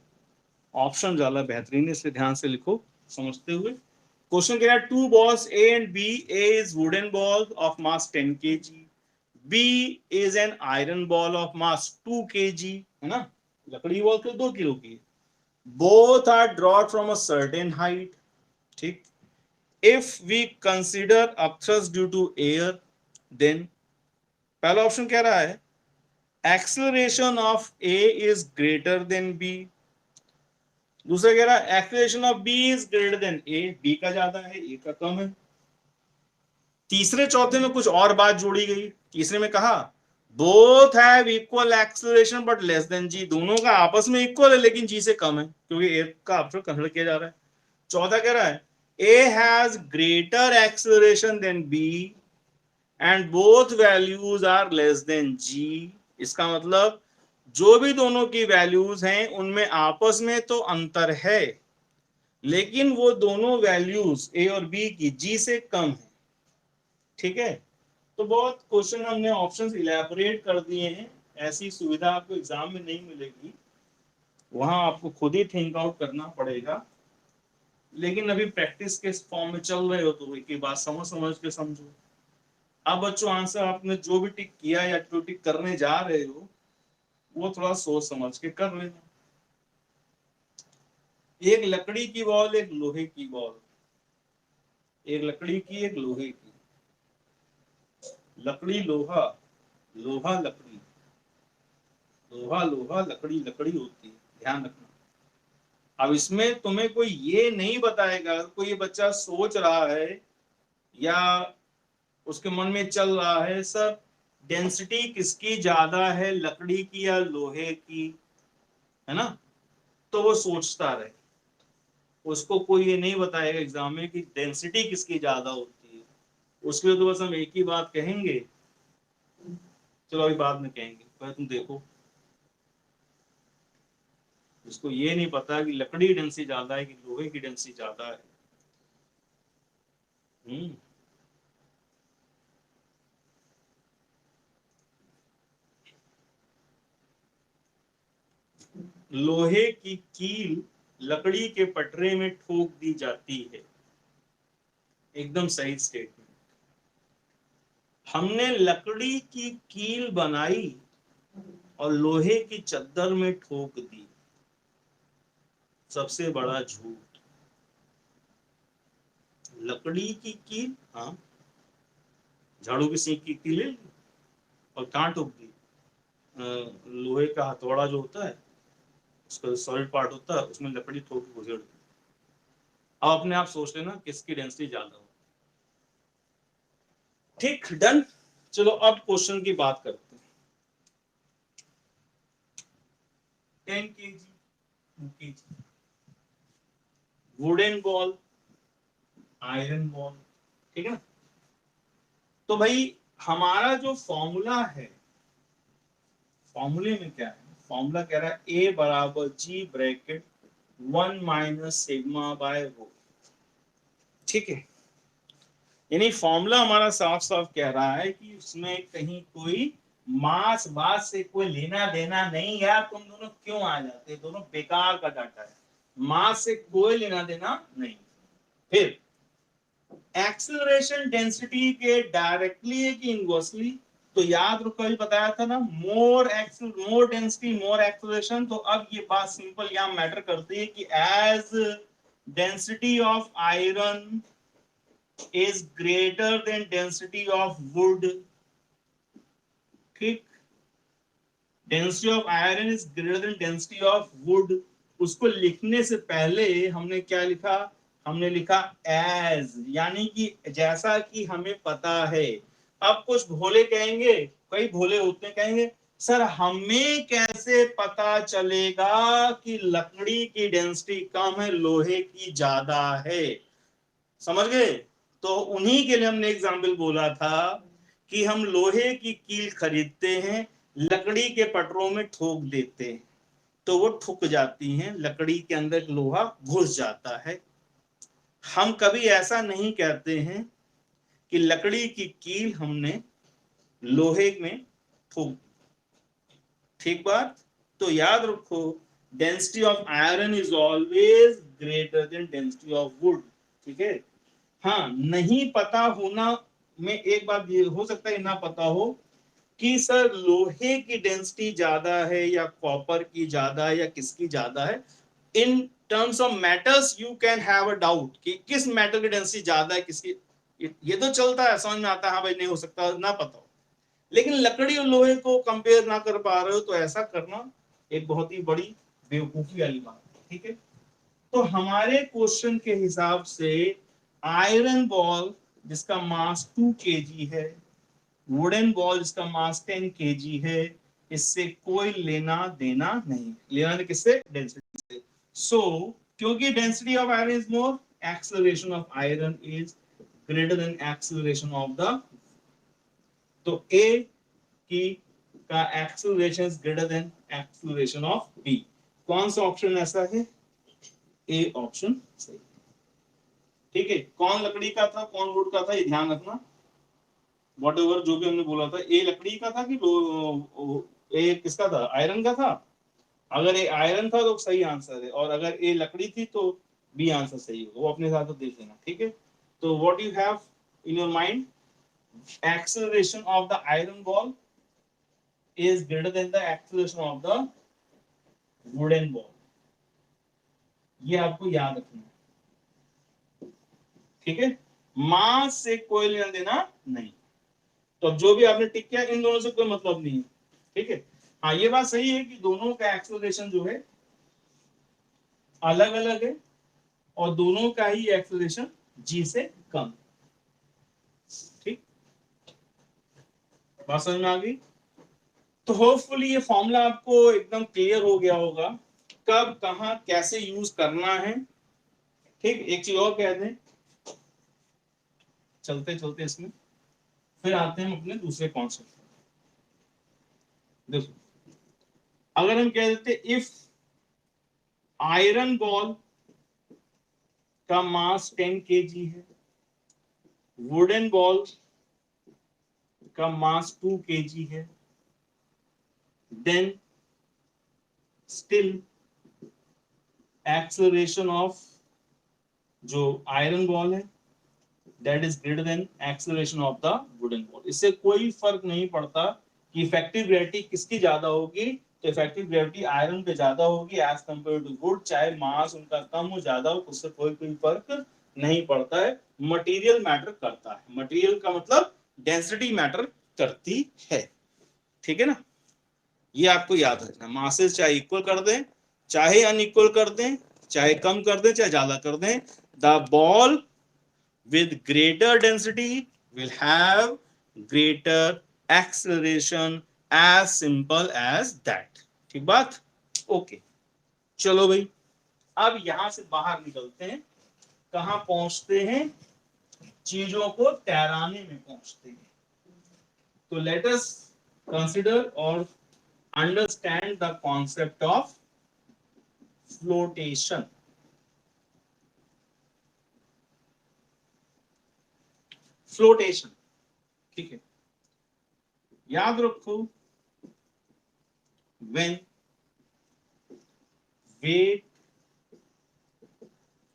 ऑप्शन ज्यादा बेहतरीन है इसलिए ध्यान से लिखो समझते हुए। क्वेश्चन कह रहा है 2 balls A and B. A is wooden ball of mass 10 kg. B is an iron ball of mass 2 kg. है ना, लकड़ी बॉल तो 2 किलो की है. Both are drawn from a certain height. ठीक. If we consider upthrust due to air, then पहला option कह रहा है acceleration of A is greater than B. दूसरा कह रहा है acceleration of B is greater than A, B का ज्यादा है ए का कम है. तीसरे चौथे में कुछ और बात जोड़ी गई. तीसरे में कहा both have equal acceleration but less than g, दोनों का आपस में इक्वल है लेकिन जी से कम है क्योंकि ए का ऑप्शन कंसिडर किया जा रहा है. चौथा कह रहा है A has greater acceleration than B and both values are less than g. इसका मतलब जो भी दोनों की वैल्यूज हैं उनमें आपस में तो अंतर है लेकिन वो दोनों वैल्यूज ए और बी की जी से कम है. ठीक है, तो बहुत क्वेश्चन हमने ऑप्शंस इलैबोरेट कर दिए हैं. ऐसी सुविधा आपको एग्जाम में नहीं मिलेगी, वहां आपको खुद ही थिंक आउट करना पड़ेगा. लेकिन अभी प्रैक्टिस के फॉर्म में चल रहे हो तो एक ही बात समझ समझ के समझो. अब बच्चों आंसर आपने जो भी टिक किया या जो टिक करने जा रहे हो वो थोड़ा सोच समझ के कर लेना. एक लकड़ी की बॉल, एक लोहे की बॉल, एक लकड़ी की एक लोहे की. लकड़ी लोहा, लोहा लकड़ी, लोहा लोहा, लकड़ी लकड़ी होती है, ध्यान रखना. अब इसमें तुम्हें कोई ये नहीं बताएगा, कोई ये बच्चा सोच रहा है या उसके मन में चल रहा है सर डेंसिटी किसकी ज्यादा है, लकड़ी की या लोहे की, है ना, तो वो सोचता रहे. उसको कोई ये नहीं बताएगा एग्जाम में कि डेंसिटी किसकी ज्यादा होती है. उसके लिए तो बस हम एक ही बात कहेंगे, चलो अभी बाद में कहेंगे, पहले तुम देखो. उसको ये नहीं पता कि लकड़ी की डेंसिटी ज्यादा है कि लोहे की डेंसिटी ज्यादा है. लोहे की कील लकड़ी के पटरे में ठोक दी जाती है. एकदम सही स्टेटमेंट. हमने लकड़ी की कील बनाई और लोहे की चद्दर में ठोक दी. सबसे बड़ा झूठ. लकड़ी की कील, हाँ, झाड़ू की सींग की कील ले ली और कहाँ ठोक दी. लोहे का हथौड़ा जो होता है उसका सॉलिड पार्ट होता है उसमें लकड़ी ठोक के घुसेड़ दी. अब अपने आप सोच लेना किसकी डेंसिटी ज्यादा हो. ठीक, डन. चलो अब क्वेश्चन की बात करते हैं. 10 kg, 2 kg, wooden ball, iron ball. ठीक है ना. तो भाई हमारा जो फॉर्मूला है, फॉर्मूले में क्या है, फॉर्मूला कह रहा है ए बराबर g bracket 1 minus sigma by रो. ठीक है, यानी फॉर्मूला हमारा साफ साफ कह रहा है कि उसमें कहीं कोई मास बात से कोई लेना देना नहीं. यार तुम दोनों क्यों आ जाते, दोनों बेकार का डाटा है, मास से कोई लेना देना नहीं. फिर एक्सेलरेशन डेंसिटी के डायरेक्टली है कि इनवर्सली, तो याद रखो कल बताया था ना, मोर डेंसिटी मोर एक्सेलरेशन. तो अब ये बात सिंपल यहां मैटर करती है कि as density of iron is greater than density of wood. ठीक, density of iron is greater than density of wood. उसको लिखने से पहले हमने क्या लिखा, हमने लिखा as, यानी कि जैसा कि हमें पता है. अब कुछ भोले कहेंगे, कई भोले होते हैं, कहेंगे सर हमें कैसे पता चलेगा कि लकड़ी की डेंसिटी कम है लोहे की ज्यादा है. समझ गए. तो उन्हीं के लिए हमने एग्जाम्पल बोला था कि हम लोहे की कील खरीदते हैं, लकड़ी के पटरों में ठोक देते हैं तो वो ठुक जाती हैं, लकड़ी के अंदर लोहा घुस जाता है. हम कभी ऐसा नहीं कहते हैं कि लकड़ी की कील हमने लोहे में ठोक दी. ठीक बात. तो याद रखो density of iron is always greater than density of would. ठीक है, हाँ, नहीं पता होना में एक बात ये हो सकता है, ना पता हो कि सर लोहे की डेंसिटी ज्यादा है या कॉपर की ज्यादा है या किसकी ज्यादा है। इन terms of metals you can have a doubt कि किस मेटल की डेंसिटी ज्यादा है किसकी, ये तो चलता है, समझ में आता है, हाँ भाई नहीं हो सकता, ना पता हो। लेकिन लकड़ी और लोहे को कंपेयर ना कर पा रहे हो तो ऐसा करना एक बहुत ही बड़ी बेवकूफी वाली बात है, ठीक है। तो हमारे क्वेश्चन के हिसाब से आयरन बॉल जिसका मास 2 kg है, वुडन बॉल जिसका मास 10 kg है, इससे कोई लेना देना नहीं, लेना देना किससे, डेंसिटी से। सो क्योंकि density of iron is more, acceleration of iron is greater than acceleration of the, तो ए की का acceleration is greater than acceleration of B. कौन सा ऑप्शन ऐसा है, ए ऑप्शन सही, ठीक है। कौन लकड़ी का था कौन वुड का था ये ध्यान रखना, वॉट एवर जो भी हमने बोला था, ए लकड़ी का था कि ए किसका था, आयरन का था। अगर ए आयरन था तो सही आंसर है, और अगर ए लकड़ी थी तो बी आंसर सही होगा, वो अपने साथ देख लेना, ठीक है। तो what you have in your mind, acceleration of the iron ball is greater than the acceleration of the wooden ball, ये आपको याद रखना है, ठीक है। मास से कोई लेना देना नहीं, तो जो भी आपने टिक किया इन दोनों से कोई मतलब नहीं है, ठीक है। हाँ ये बात सही है कि दोनों का एक्सेलरेशन जो है अलग अलग है, और दोनों का ही एक्सेलरेशन जी से कम, ठीक, बात समझ में आ गई। तो होपफुली ये फॉर्मूला आपको एकदम क्लियर हो गया होगा, कब कहां कैसे यूज करना है, ठीक। एक चीज और कह दें चलते चलते इसमें, फिर आते हैं अपने दूसरे कॉन्सेप्ट। देखो, अगर हम कह देते इफ आयरन बॉल का मास 10 kg है, वुडन बॉल का मास 2 kg है, देन स्टिल एक्सेलरेशन ऑफ जो आयरन बॉल है that is greater than acceleration of the wooden ball. इससे कोई फर्क नहीं पड़ता कि इफेक्टिव ग्रेविटी किसकी ज्यादा होगी, तो इफेक्टिव ग्रेविटी आयरन पे ज्यादा होगी एज कंपेयर टू वुड, चाहे मास उनका कम हो ज्यादा हो, उससे कोई फर्क नहीं पड़ता है। मटेरियल मैटर करता है, मटेरियल का मतलब डेंसिटी मैटर करती है, ठीक है ना। ये आपको याद रखना, मासेस चाहे इक्वल कर दें चाहे अनइक्वल कर दें, चाहे कम कर दें चाहे ज्यादा कर दें, the ball with greater density will have greater acceleration, as simple as that, ठीक बात, ओके। चलो भाई, अब यहां से बाहर निकलते हैं, कहां पहुंचते हैं, चीजों को तैराने में पहुंचते हैं। तो लेट अस कंसिडर और understand the concept of flotation. Flotation, ठीक है, याद रखो, when weight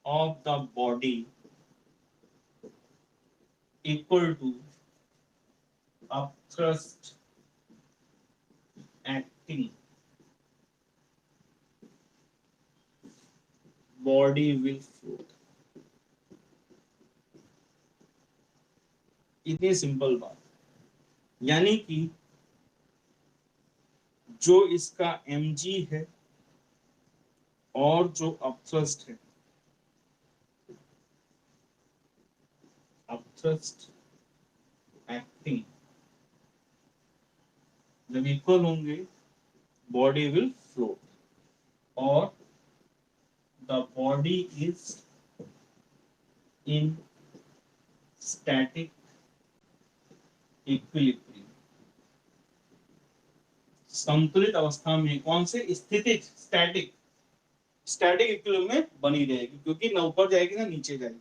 of the body equal to a thrust acting, body will float। इतनी सिंपल बात, यानी कि जो इसका mg है और जो अपथ्रस्ट है, अपथ्रस्ट एक्टिंग जब इक्वल होंगे बॉडी विल फ्लोट, और the body is in static equilibrium, संतुलित अवस्था में, कौन से, स्थितिज, स्टैटिक, स्टैटिक इक्विलिब्रियम में बनी रहेगी, क्योंकि ना ऊपर जाएगी ना नीचे जाएगी,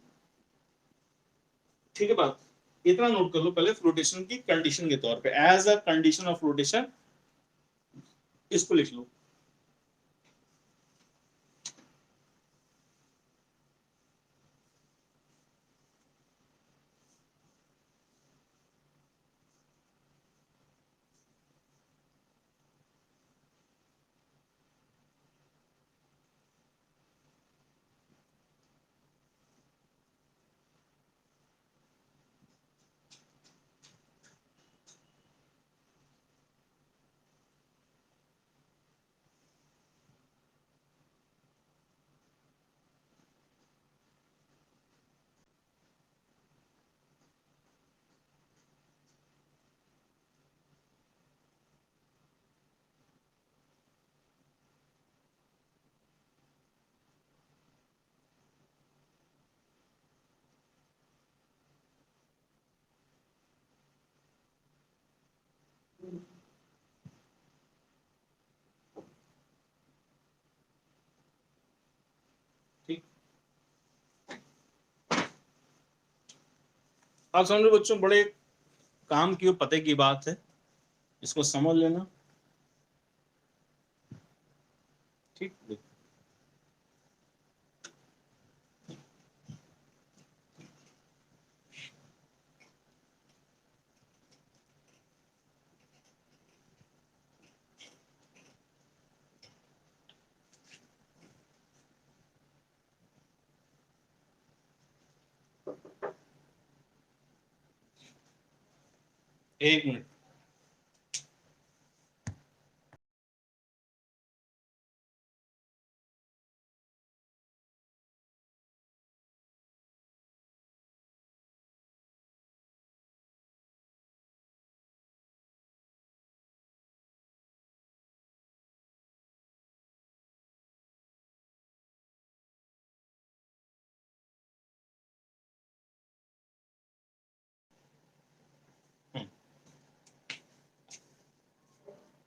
ठीक है बात। इतना नोट कर लो पहले फ्लोटेशन की कंडीशन के तौर पे, as a condition of flotation इसको लिख लो। आप समझ लो बच्चों, बड़े काम की पते की बात है, इसको समझ लेना। ठीक, एक मिनट।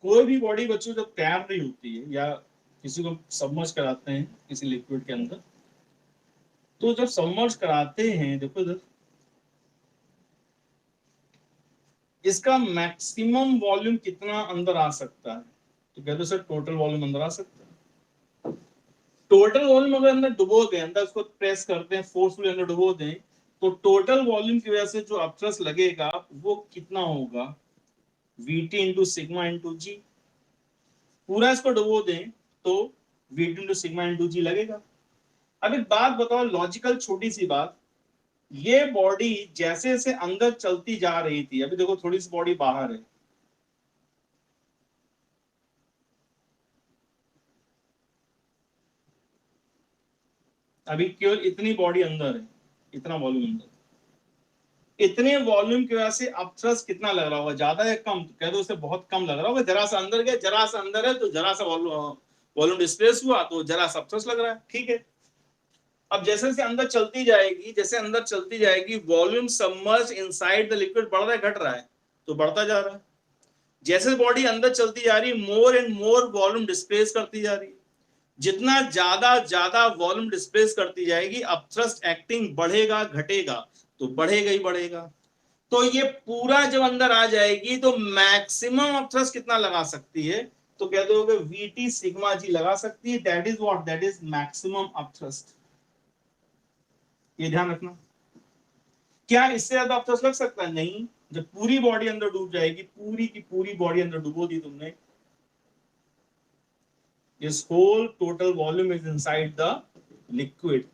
कोई भी बॉडी बच्चों जब तैयार नहीं होती है या किसी को सबमर्ज कराते हैं किसी लिक्विड के अंदर, तो जब सबमर्ज कराते हैं, देखो इधर, इसका मैक्सिमम वॉल्यूम कितना अंदर आ सकता है, तो कहते हैं सर टोटल वॉल्यूम अंदर आ सकता है। टोटल वॉल्यूम अगर अंदर डुबो दें, अंदर उसको प्रेस करते हैं, फोर्सफुली अंदर डुबो दें, तो टोटल वॉल्यूम की वजह से जो अपथ्रस्ट लगेगा वो कितना होगा, Vt इंटू सिग्मा इंटू जी। पूरा इसको डुबो दें तो Vt इंटू सिग्मा इंटू जी लगेगा। अब एक बात बताओ, लॉजिकल छोटी सी बात, ये बॉडी जैसे जैसे अंदर चलती जा रही थी, अभी देखो थोड़ी सी बॉडी बाहर है, अभी केवल इतनी बॉडी अंदर है, इतना वॉल्यूम अंदर, इतने वॉल्यूम की वजह से अपथ्रस्ट कितना लग रहा होगा, ज्यादा या कम, तो कह दो उसे बहुत कम लग रहा होगा। जरा सा अंदर गया, जरा सा अंदर है तो जरा सा वॉल्यूम डिस्प्लेस हुआ तो जरा सा अपथ्रस्ट लग रहा है, ठीक है। अब जैसे जैसे अंदर चलती जाएगी, जैसे अंदर चलती जाएगी, volume submerge inside the liquid बढ़ रहा है घट रहा है, तो बढ़ता जा रहा है। जैसे बॉडी अंदर चलती जा रही है, more and more volume displace करती जा रही है। जितना ज्यादा ज्यादा वॉल्यूम डिस्प्लेस करती जाएगी, अपथ्रस्ट एक्टिंग बढ़ेगा घटेगा, तो बढ़ेगा ही बढ़ेगा। तो ये पूरा जब अंदर आ जाएगी तो मैक्सिमम अपथ्रस्ट कितना लगा सकती है, तो कह दोगे Vt सिग्मा जी लगा सकती है। That is what, that is maximum upthrust. ये ध्यान रखना। क्या इससे ज्यादा अपथ्रस्ट लग सकता है? नहीं। जब पूरी बॉडी अंदर डूब जाएगी, पूरी की पूरी बॉडी अंदर डुबो दी तुमने, this whole total volume is inside the liquid।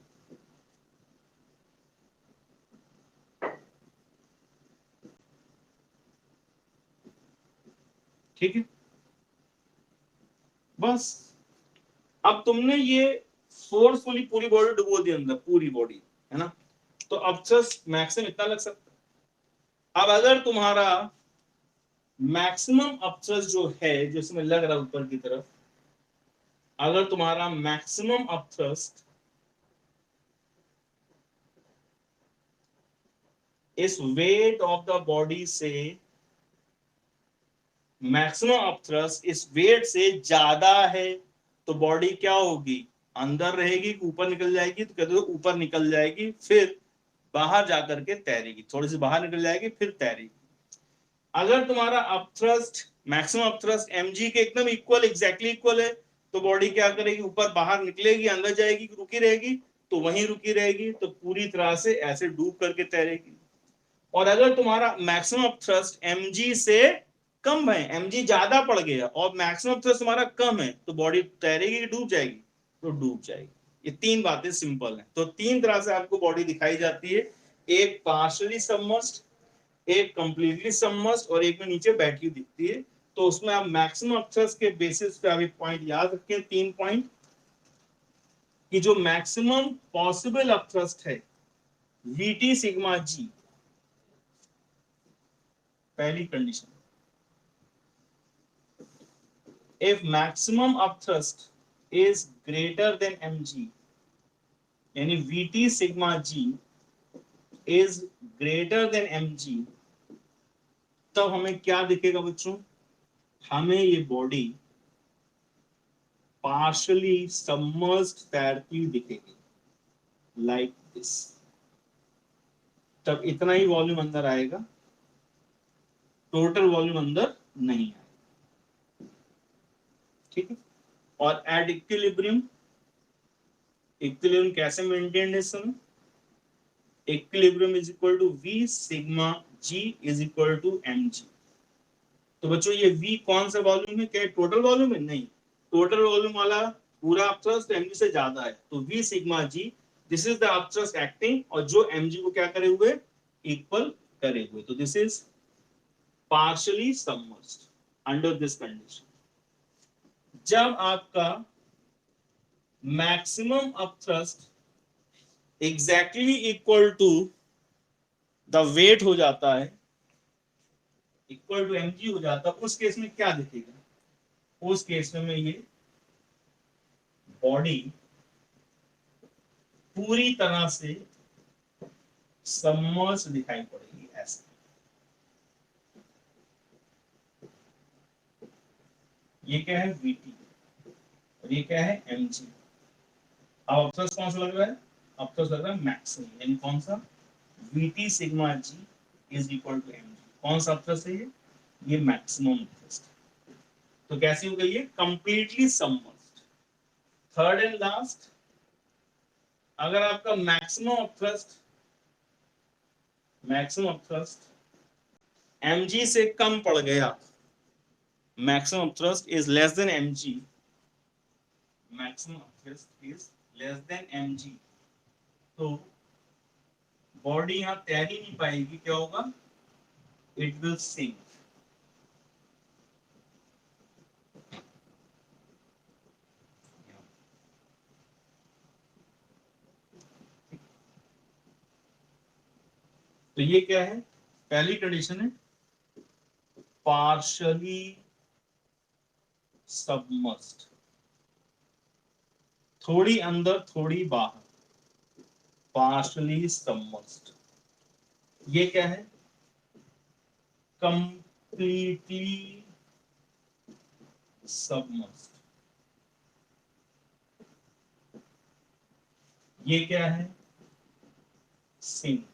ठीक है, बस। अब तुमने ये फोर्सफुली पूरी बॉडी डुबो दी अंदर, पूरी बॉडी, है ना, तो अपथ्रस्ट मैक्सिमम इतना लग सकता है। अब अगर तुम्हारा मैक्सिमम अपथ्रस्ट जो है, जिसमें लग रहा है ऊपर की तरफ, अगर तुम्हारा मैक्सिमम अपथ्रस्ट इस वेट ऑफ द बॉडी से, मैक्सिमम अपथ्रस्ट इस वेट से ज्यादा है, तो बॉडी क्या होगी, अंदर रहेगी कि ऊपर निकल जाएगी, तो कहते हो ऊपर निकल जाएगी, फिर बाहर जाकर के तैरेगी, थोड़ी सी बाहर निकल जाएगी फिर तैरेगी। अगर तुम्हारा अपथ्रस्ट, मैक्सिमम अपथ्रस्ट mg के एकदम इक्वल, एग्जैक्टली इक्वल है, तो बॉडी क्या करेगी, ऊपर बाहर निकलेगी, अंदर जाएगी, रुकी रहेगी, तो वहीं रुकी रहेगी, तो पूरी तरह से ऐसे डूब करके तैरेगी। और अगर तुम्हारा मैक्सिमम थ्रस्ट mg से कम है, mg ज्यादा पड़ गया और मैक्सिमम थ्रस्ट तुम्हारा कम है, तो बॉडी तैरेगी कि डूब जाएगी, तो डूब जाएगी। ये तीन बातें सिंपल हैं। तो तीन तरह से आपको बॉडी दिखाई जाती है, एक पार्शियली सबमर्ज्ड, एक कंप्लीटली सबमर्ज्ड, और एक में नीचे बैठी हुई दिखती है। तो उसमें आप मैक्सिमम थ्रस्ट के बेसिस पे आप एक पॉइंट याद रखें, तीन पॉइंट, कि जो मैक्सिमम पॉसिबल अपथ्रस्ट है Vt सिग्मा जी, पहली condition. If maximum upthrust is greater than mg, यानी Vt sigma g is greater than mg, तब हमें क्या दिखेगा बच्चों, हमें ये बॉडी पार्शली सबमर्ज्ड तैरती दिखेगी, लाइक दिस। तब इतना ही वॉल्यूम अंदर आएगा, टोटल वॉल्यूम अंदर नहीं आएगा। ठीक है। और एट इक्विलिब्रियम, इक्विलिब्रियम कैसे मेंटेन है इस समय? Equilibrium is equal to V sigma g is equal to m g. तो बच्चों ये v कौन सा वॉल्यूम है? क्या टोटल वॉल्यूम है? नहीं, टोटल वॉल्यूम वाला पूरा अपथ्रस्ट mg से ज्यादा है, तो v sigma g this is the upthrust acting, और जो mg को क्या करे हुए? इक्वल करे हुए। तो this is partially submerged under this condition. जब आपका maximum upthrust exactly equal to the weight हो जाता है, इक्वल टू mg हो जाता है, उस केस में क्या दिखेगा? उस केस में ये बॉडी पूरी तरह से सबमर्ज दिखाई पड़ेगी ऐसे। ये क्या है? वीटी, और ये क्या है? mg। अब अपथ्रस्ट कौन सा लग रहा है? अपथ्रस्ट लग रहा है मैक्सिमम, यानी कौन सा? VT sigma g is equal to mg। कौन सा अपथ्रस्ट है ये मैक्सिमम अपथ्रस्ट। तो कैसी हो गई है? Completely submerged. Third and last, अगर आपका मैक्सिमम अपथ्रस्ट mg से कम पड़ गया, maximum thrust is less than mg, maximum thrust is less than mg, तो बॉडी यहां तैर ही नहीं पाएगी। क्या होगा? It will sink. तो ये क्या है? पहली कंडीशन है पार्शियली सबमर्ज्ड, थोड़ी अंदर थोड़ी बाहर, पार्शियली सबमर्ज्ड। ये क्या है? Completely submerged. ये क्या है? सिंक,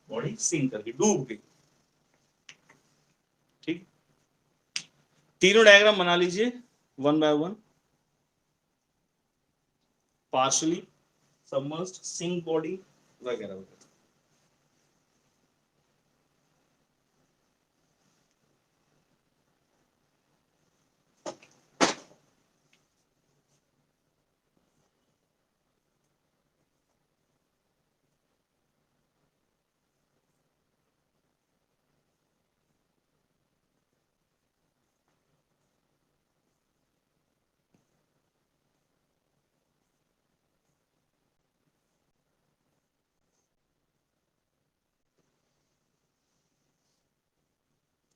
बॉडी सिंक करके डूब गई। ठीक, तीनों डायग्राम बना लीजिए one by one. Partially submerged, sink body वगैरह वगैरह।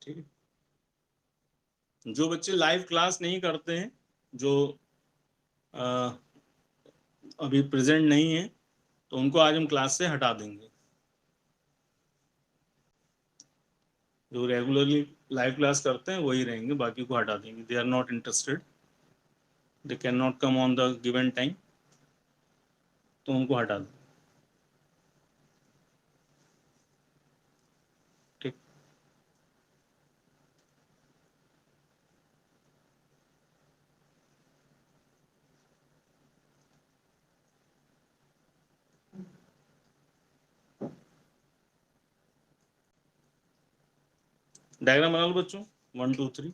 ठीक है। जो बच्चे लाइव क्लास नहीं करते हैं, जो आ, अभी प्रेजेंट नहीं है, तो उनको आज हम क्लास से हटा देंगे। जो रेगुलरली लाइव क्लास करते हैं वही रहेंगे, बाकी को हटा देंगे। They are not interested, they can not come on the given time, तो उनको हटा दें। ठीक, डायग्राम बना लो बच्चों, 1 2 3।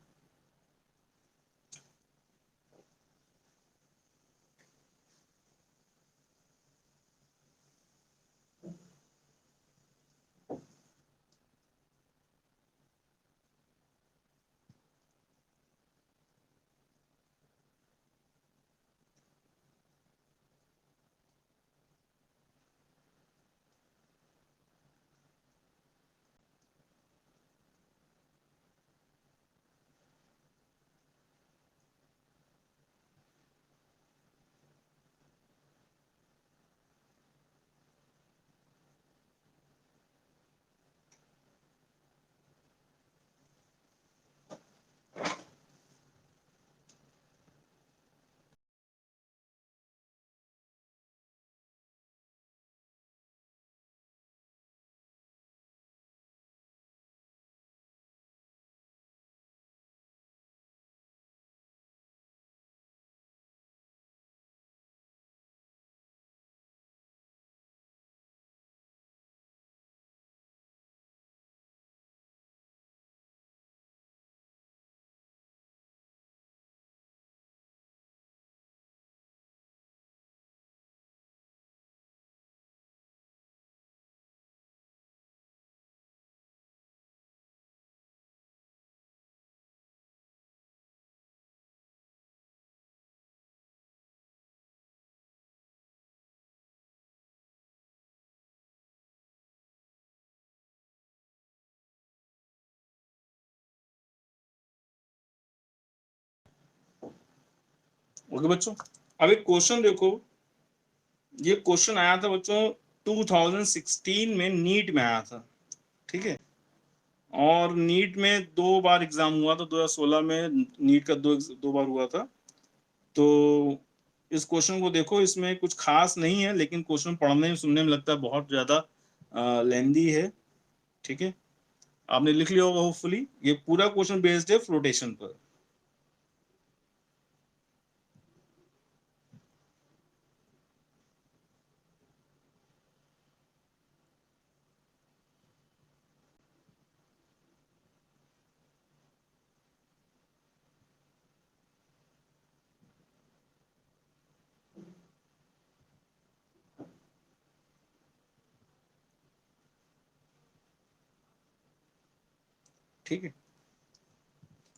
ओके बच्चों, अब एक क्वेश्चन देखो, ये क्वेश्चन आया था बच्चों 2016 में नीट में आया था, ठीक है। और नीट में 2 बार एग्जाम हुआ था, 2016 में नीट का दो बार हुआ था। तो इस क्वेश्चन को देखो, इसमें कुछ खास नहीं है, लेकिन क्वेश्चन पढ़ने में सुनने में लगता है बहुत ज्यादा लेंदी है, ठीक है। आपने लिख लिया होगा होपफुली। ये पूरा क्वेश्चन बेस्ड है फ्लोटेशन पर। ठीक है,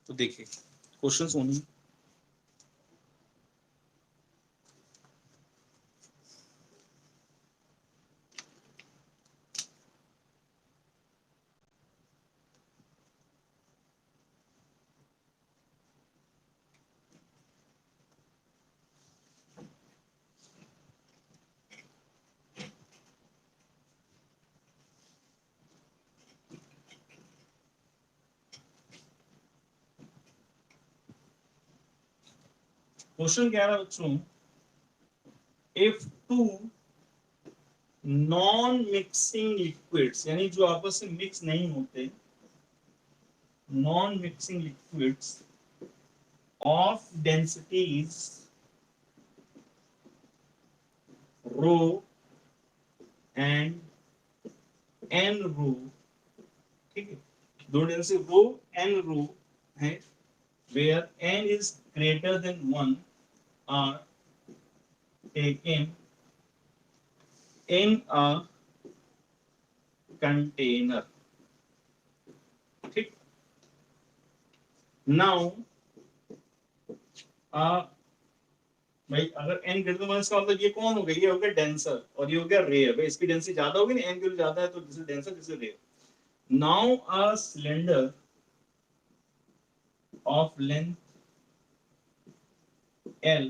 तो देखिए क्वेश्चन सुनिए। क्वेश्चन क्या है बच्चों, if two non mixing liquids, यानी जो आपस में मिक्स नहीं होते, non mixing liquids of densities rho and n rho, ठीक है, दो डेंसिटी रो एन रो है, where n is greater than 1 are taken in a container, ठीक। नाउ भाई अगर n ग्रेटर देन 1, इसका मतलब ये कौन हो गया, ये हो गया डेंसर और ये हो गया रेयर। भाई इसकी डेंसिटी ज्यादा होगी ना, n की ज्यादा है, तो this is denser, this is rare. Now a cylinder of length L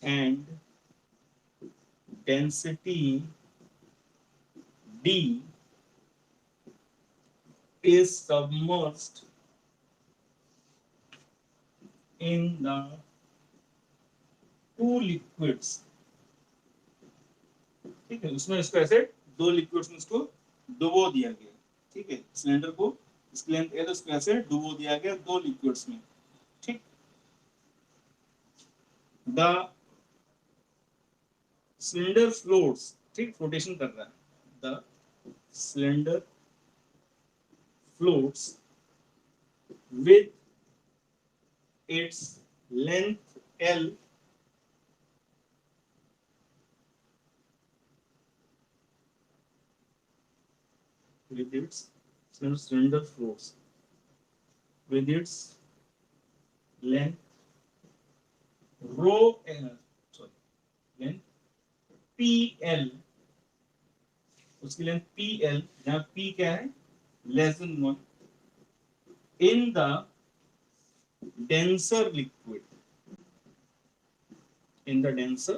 and density D is submerged in the two liquids, ठीक है। उसमें इसको ऐसे दो लिक्विड्स में इसको डुबो दिया गया, ठीक है। सिलेंडर को इसकी लेंथ है तो इसको ऐसे डुबो दिया गया दो लिक्विड्स में, ठीक। द सिलेंडर फ्लोट्स, ठीक, फ्लोटेशन कर रहा है। The cylinder floats with its length L with its cylinder floats with its length rho L, sorry, length PL, उसकी लेंथ PL, जहां P क्या है, less than 1, in the denser liquid, in the denser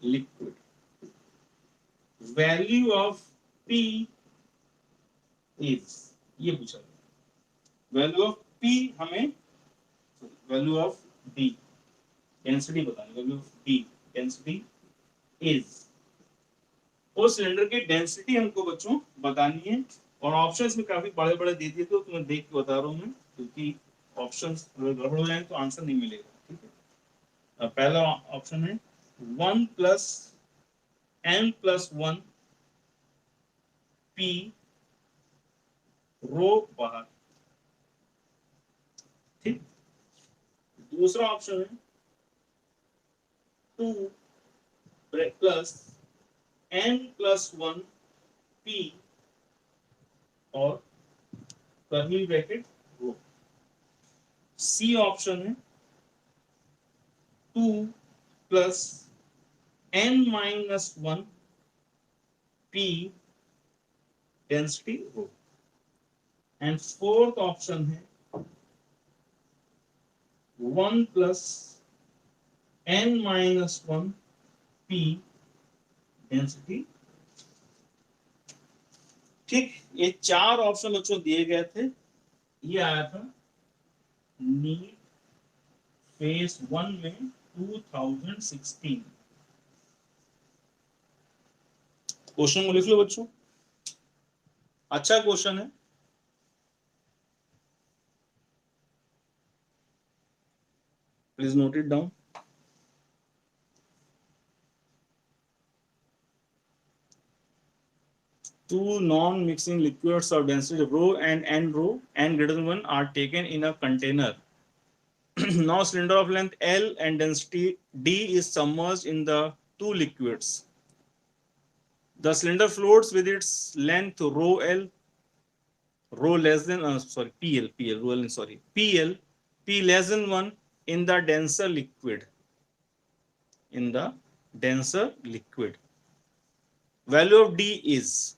liquid, value of P is, ये पूछा, value of P हमें, value of D, density बतानी, value of D density is, उस cylinder की डेंसिटी हमको बच्चों बतानी है। और ऑप्शंस में काफी बड़े बड़े दे दिए, तो मैं देख के बता रहा हूँ मैं, क्योंकि ऑप्शंस गड़बड़ हो जाए तो आंसर नहीं मिलेगा, ठीक है। पहला ऑप्शन है 1 प्लस n प्लस 1 पी रो बाहर, ठीक। दूसरा ऑप्शन है 2 प्लस n प्लस 1 पी और कर्ली ब्रैकेट रो। सी ऑप्शन है 2 plus n minus 1 P density rho. And fourth option है 1 plus n minus 1 p density. ठीक, ये 4 ऑप्शन बच्चों दिए गए थे। ये आया था नीट फेज 1 में 2016। क्वेश्चन को लिख लो बच्चों, अच्छा क्वेश्चन है। Please note it down. Two non-mixing liquids of density rho and n rho and greater than 1 are taken in a container. Now cylinder of length L and density D is submerged in the two liquids. The cylinder floats with its length rho L, rho less than PL, P less than 1 in the denser liquid. In the denser liquid, value of D is,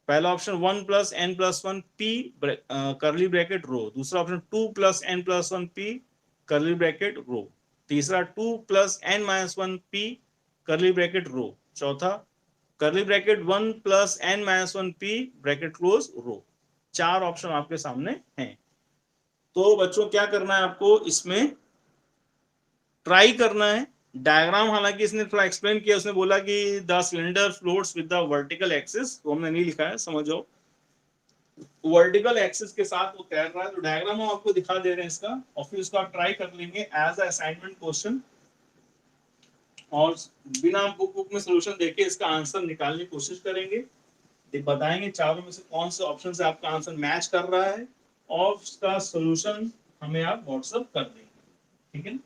पहला option 1 plus n plus 1 p curly bracket rho, दूसरा option 2 plus n plus 1 p curly bracket rho, तीसरा 2 plus n minus 1 p curly bracket rho, चौथा curly bracket 1 plus n minus 1 p bracket close rho. 4 option आपके सामने हैं। तो बच्चों क्या करना है आपको, इसमें ट्राई करना है। डायग्राम हालांकि इसने थोड़ा एक्सप्लेन किया, उसने बोला कि the cylinder floats with the vertical axis, तो हमने नहीं लिखा है, समझो वर्टिकल एक्सिस के साथ वो तैर रहा है। तो डायग्राम हम आपको दिखा दे रहे हैं इसका, और फिर उसको आप ट्राई कर लेंगे एज अ असाइनमेंट क्वेश्चन, और बिना बुक में सोल्यूशन देखे इसका आंसर निकालने की कोशिश करेंगे। बताएंगे चारों में से कौन से ऑप्शन से आपका आंसर मैच कर रहा है, और उसका सोल्यूशन हमें आप व्हाट्सएप कर देंगे, ठीक है।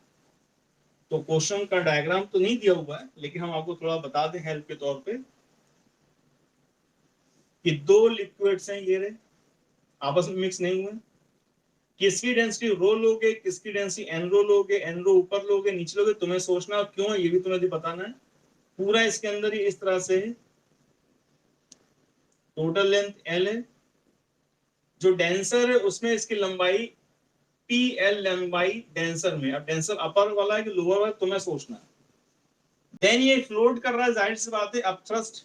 तो क्वेश्चन का डायग्राम तो नहीं दिया हुआ है, लेकिन हम आपको थोड़ा बता दें हेल्प के तौर पे कि 2 लिक्विड्स हैं, ये रहे, आपस में मिक्स नहीं हुए। किसकी डेंसिटी रो लोगे, किसकी डेंसिटी एन रो लोगे, एन रो ऊपर लोगे नीचे लोगे, तुम्हें सोचना क्यों है, ये भी तुम्हें बताना है। पूरा इसके अंदर ही इस तरह से टोटल लेंथ एल है, जो डेंसर है उसमें इसकी लंबाई पी एल लंबाई डेंसर में। अब डेंसर अपर वाला है कि लोअर वाला, तुम्हें सोचना है। देन ये फ्लोट कर रहा है, जाहिर सी बात है अब थ्रस्ट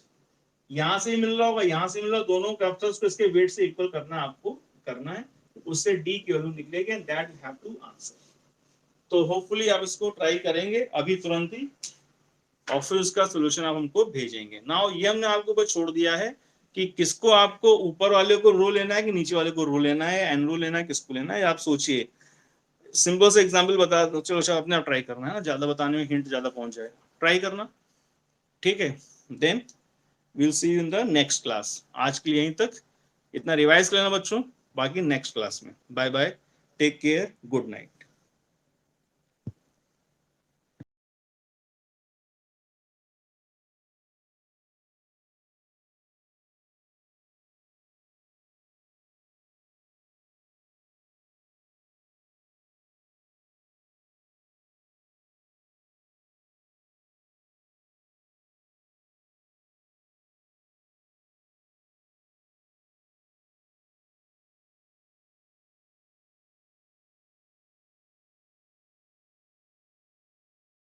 यहां से मिल रहा होगा, यहां से मिल रहा, दोनों कैप्टर्स को इसके वेट से इक्वल करना है, आपको करना है, उससे डी की वैल्यू निकलेगी, and that you have to answer. तो होपफुली आप इसको ट्राई करेंगे अभी तुरंत ही, और फिर उसका सोल्यूशन आप हमको भेजेंगे। नाउ ये हमने आपको बस छोड़ दिया है कि किसको आपको ऊपर वाले को रो लेना है कि नीचे वाले को रो लेना है, एन रो लेना है, किसको लेना है, आप सोचिए। सिंपल से एग्जाम्पल बता दो, चलो अपने आप ट्राई करना है ना, ज्यादा बताने में हिंट ज्यादा पहुंच जाए, ट्राई करना, ठीक है। Then we'll see you in the next class। आज के लिए यहीं तक, इतना रिवाइज कर लेना बच्चों, बाकी नेक्स्ट क्लास में। Bye bye, take care, good night.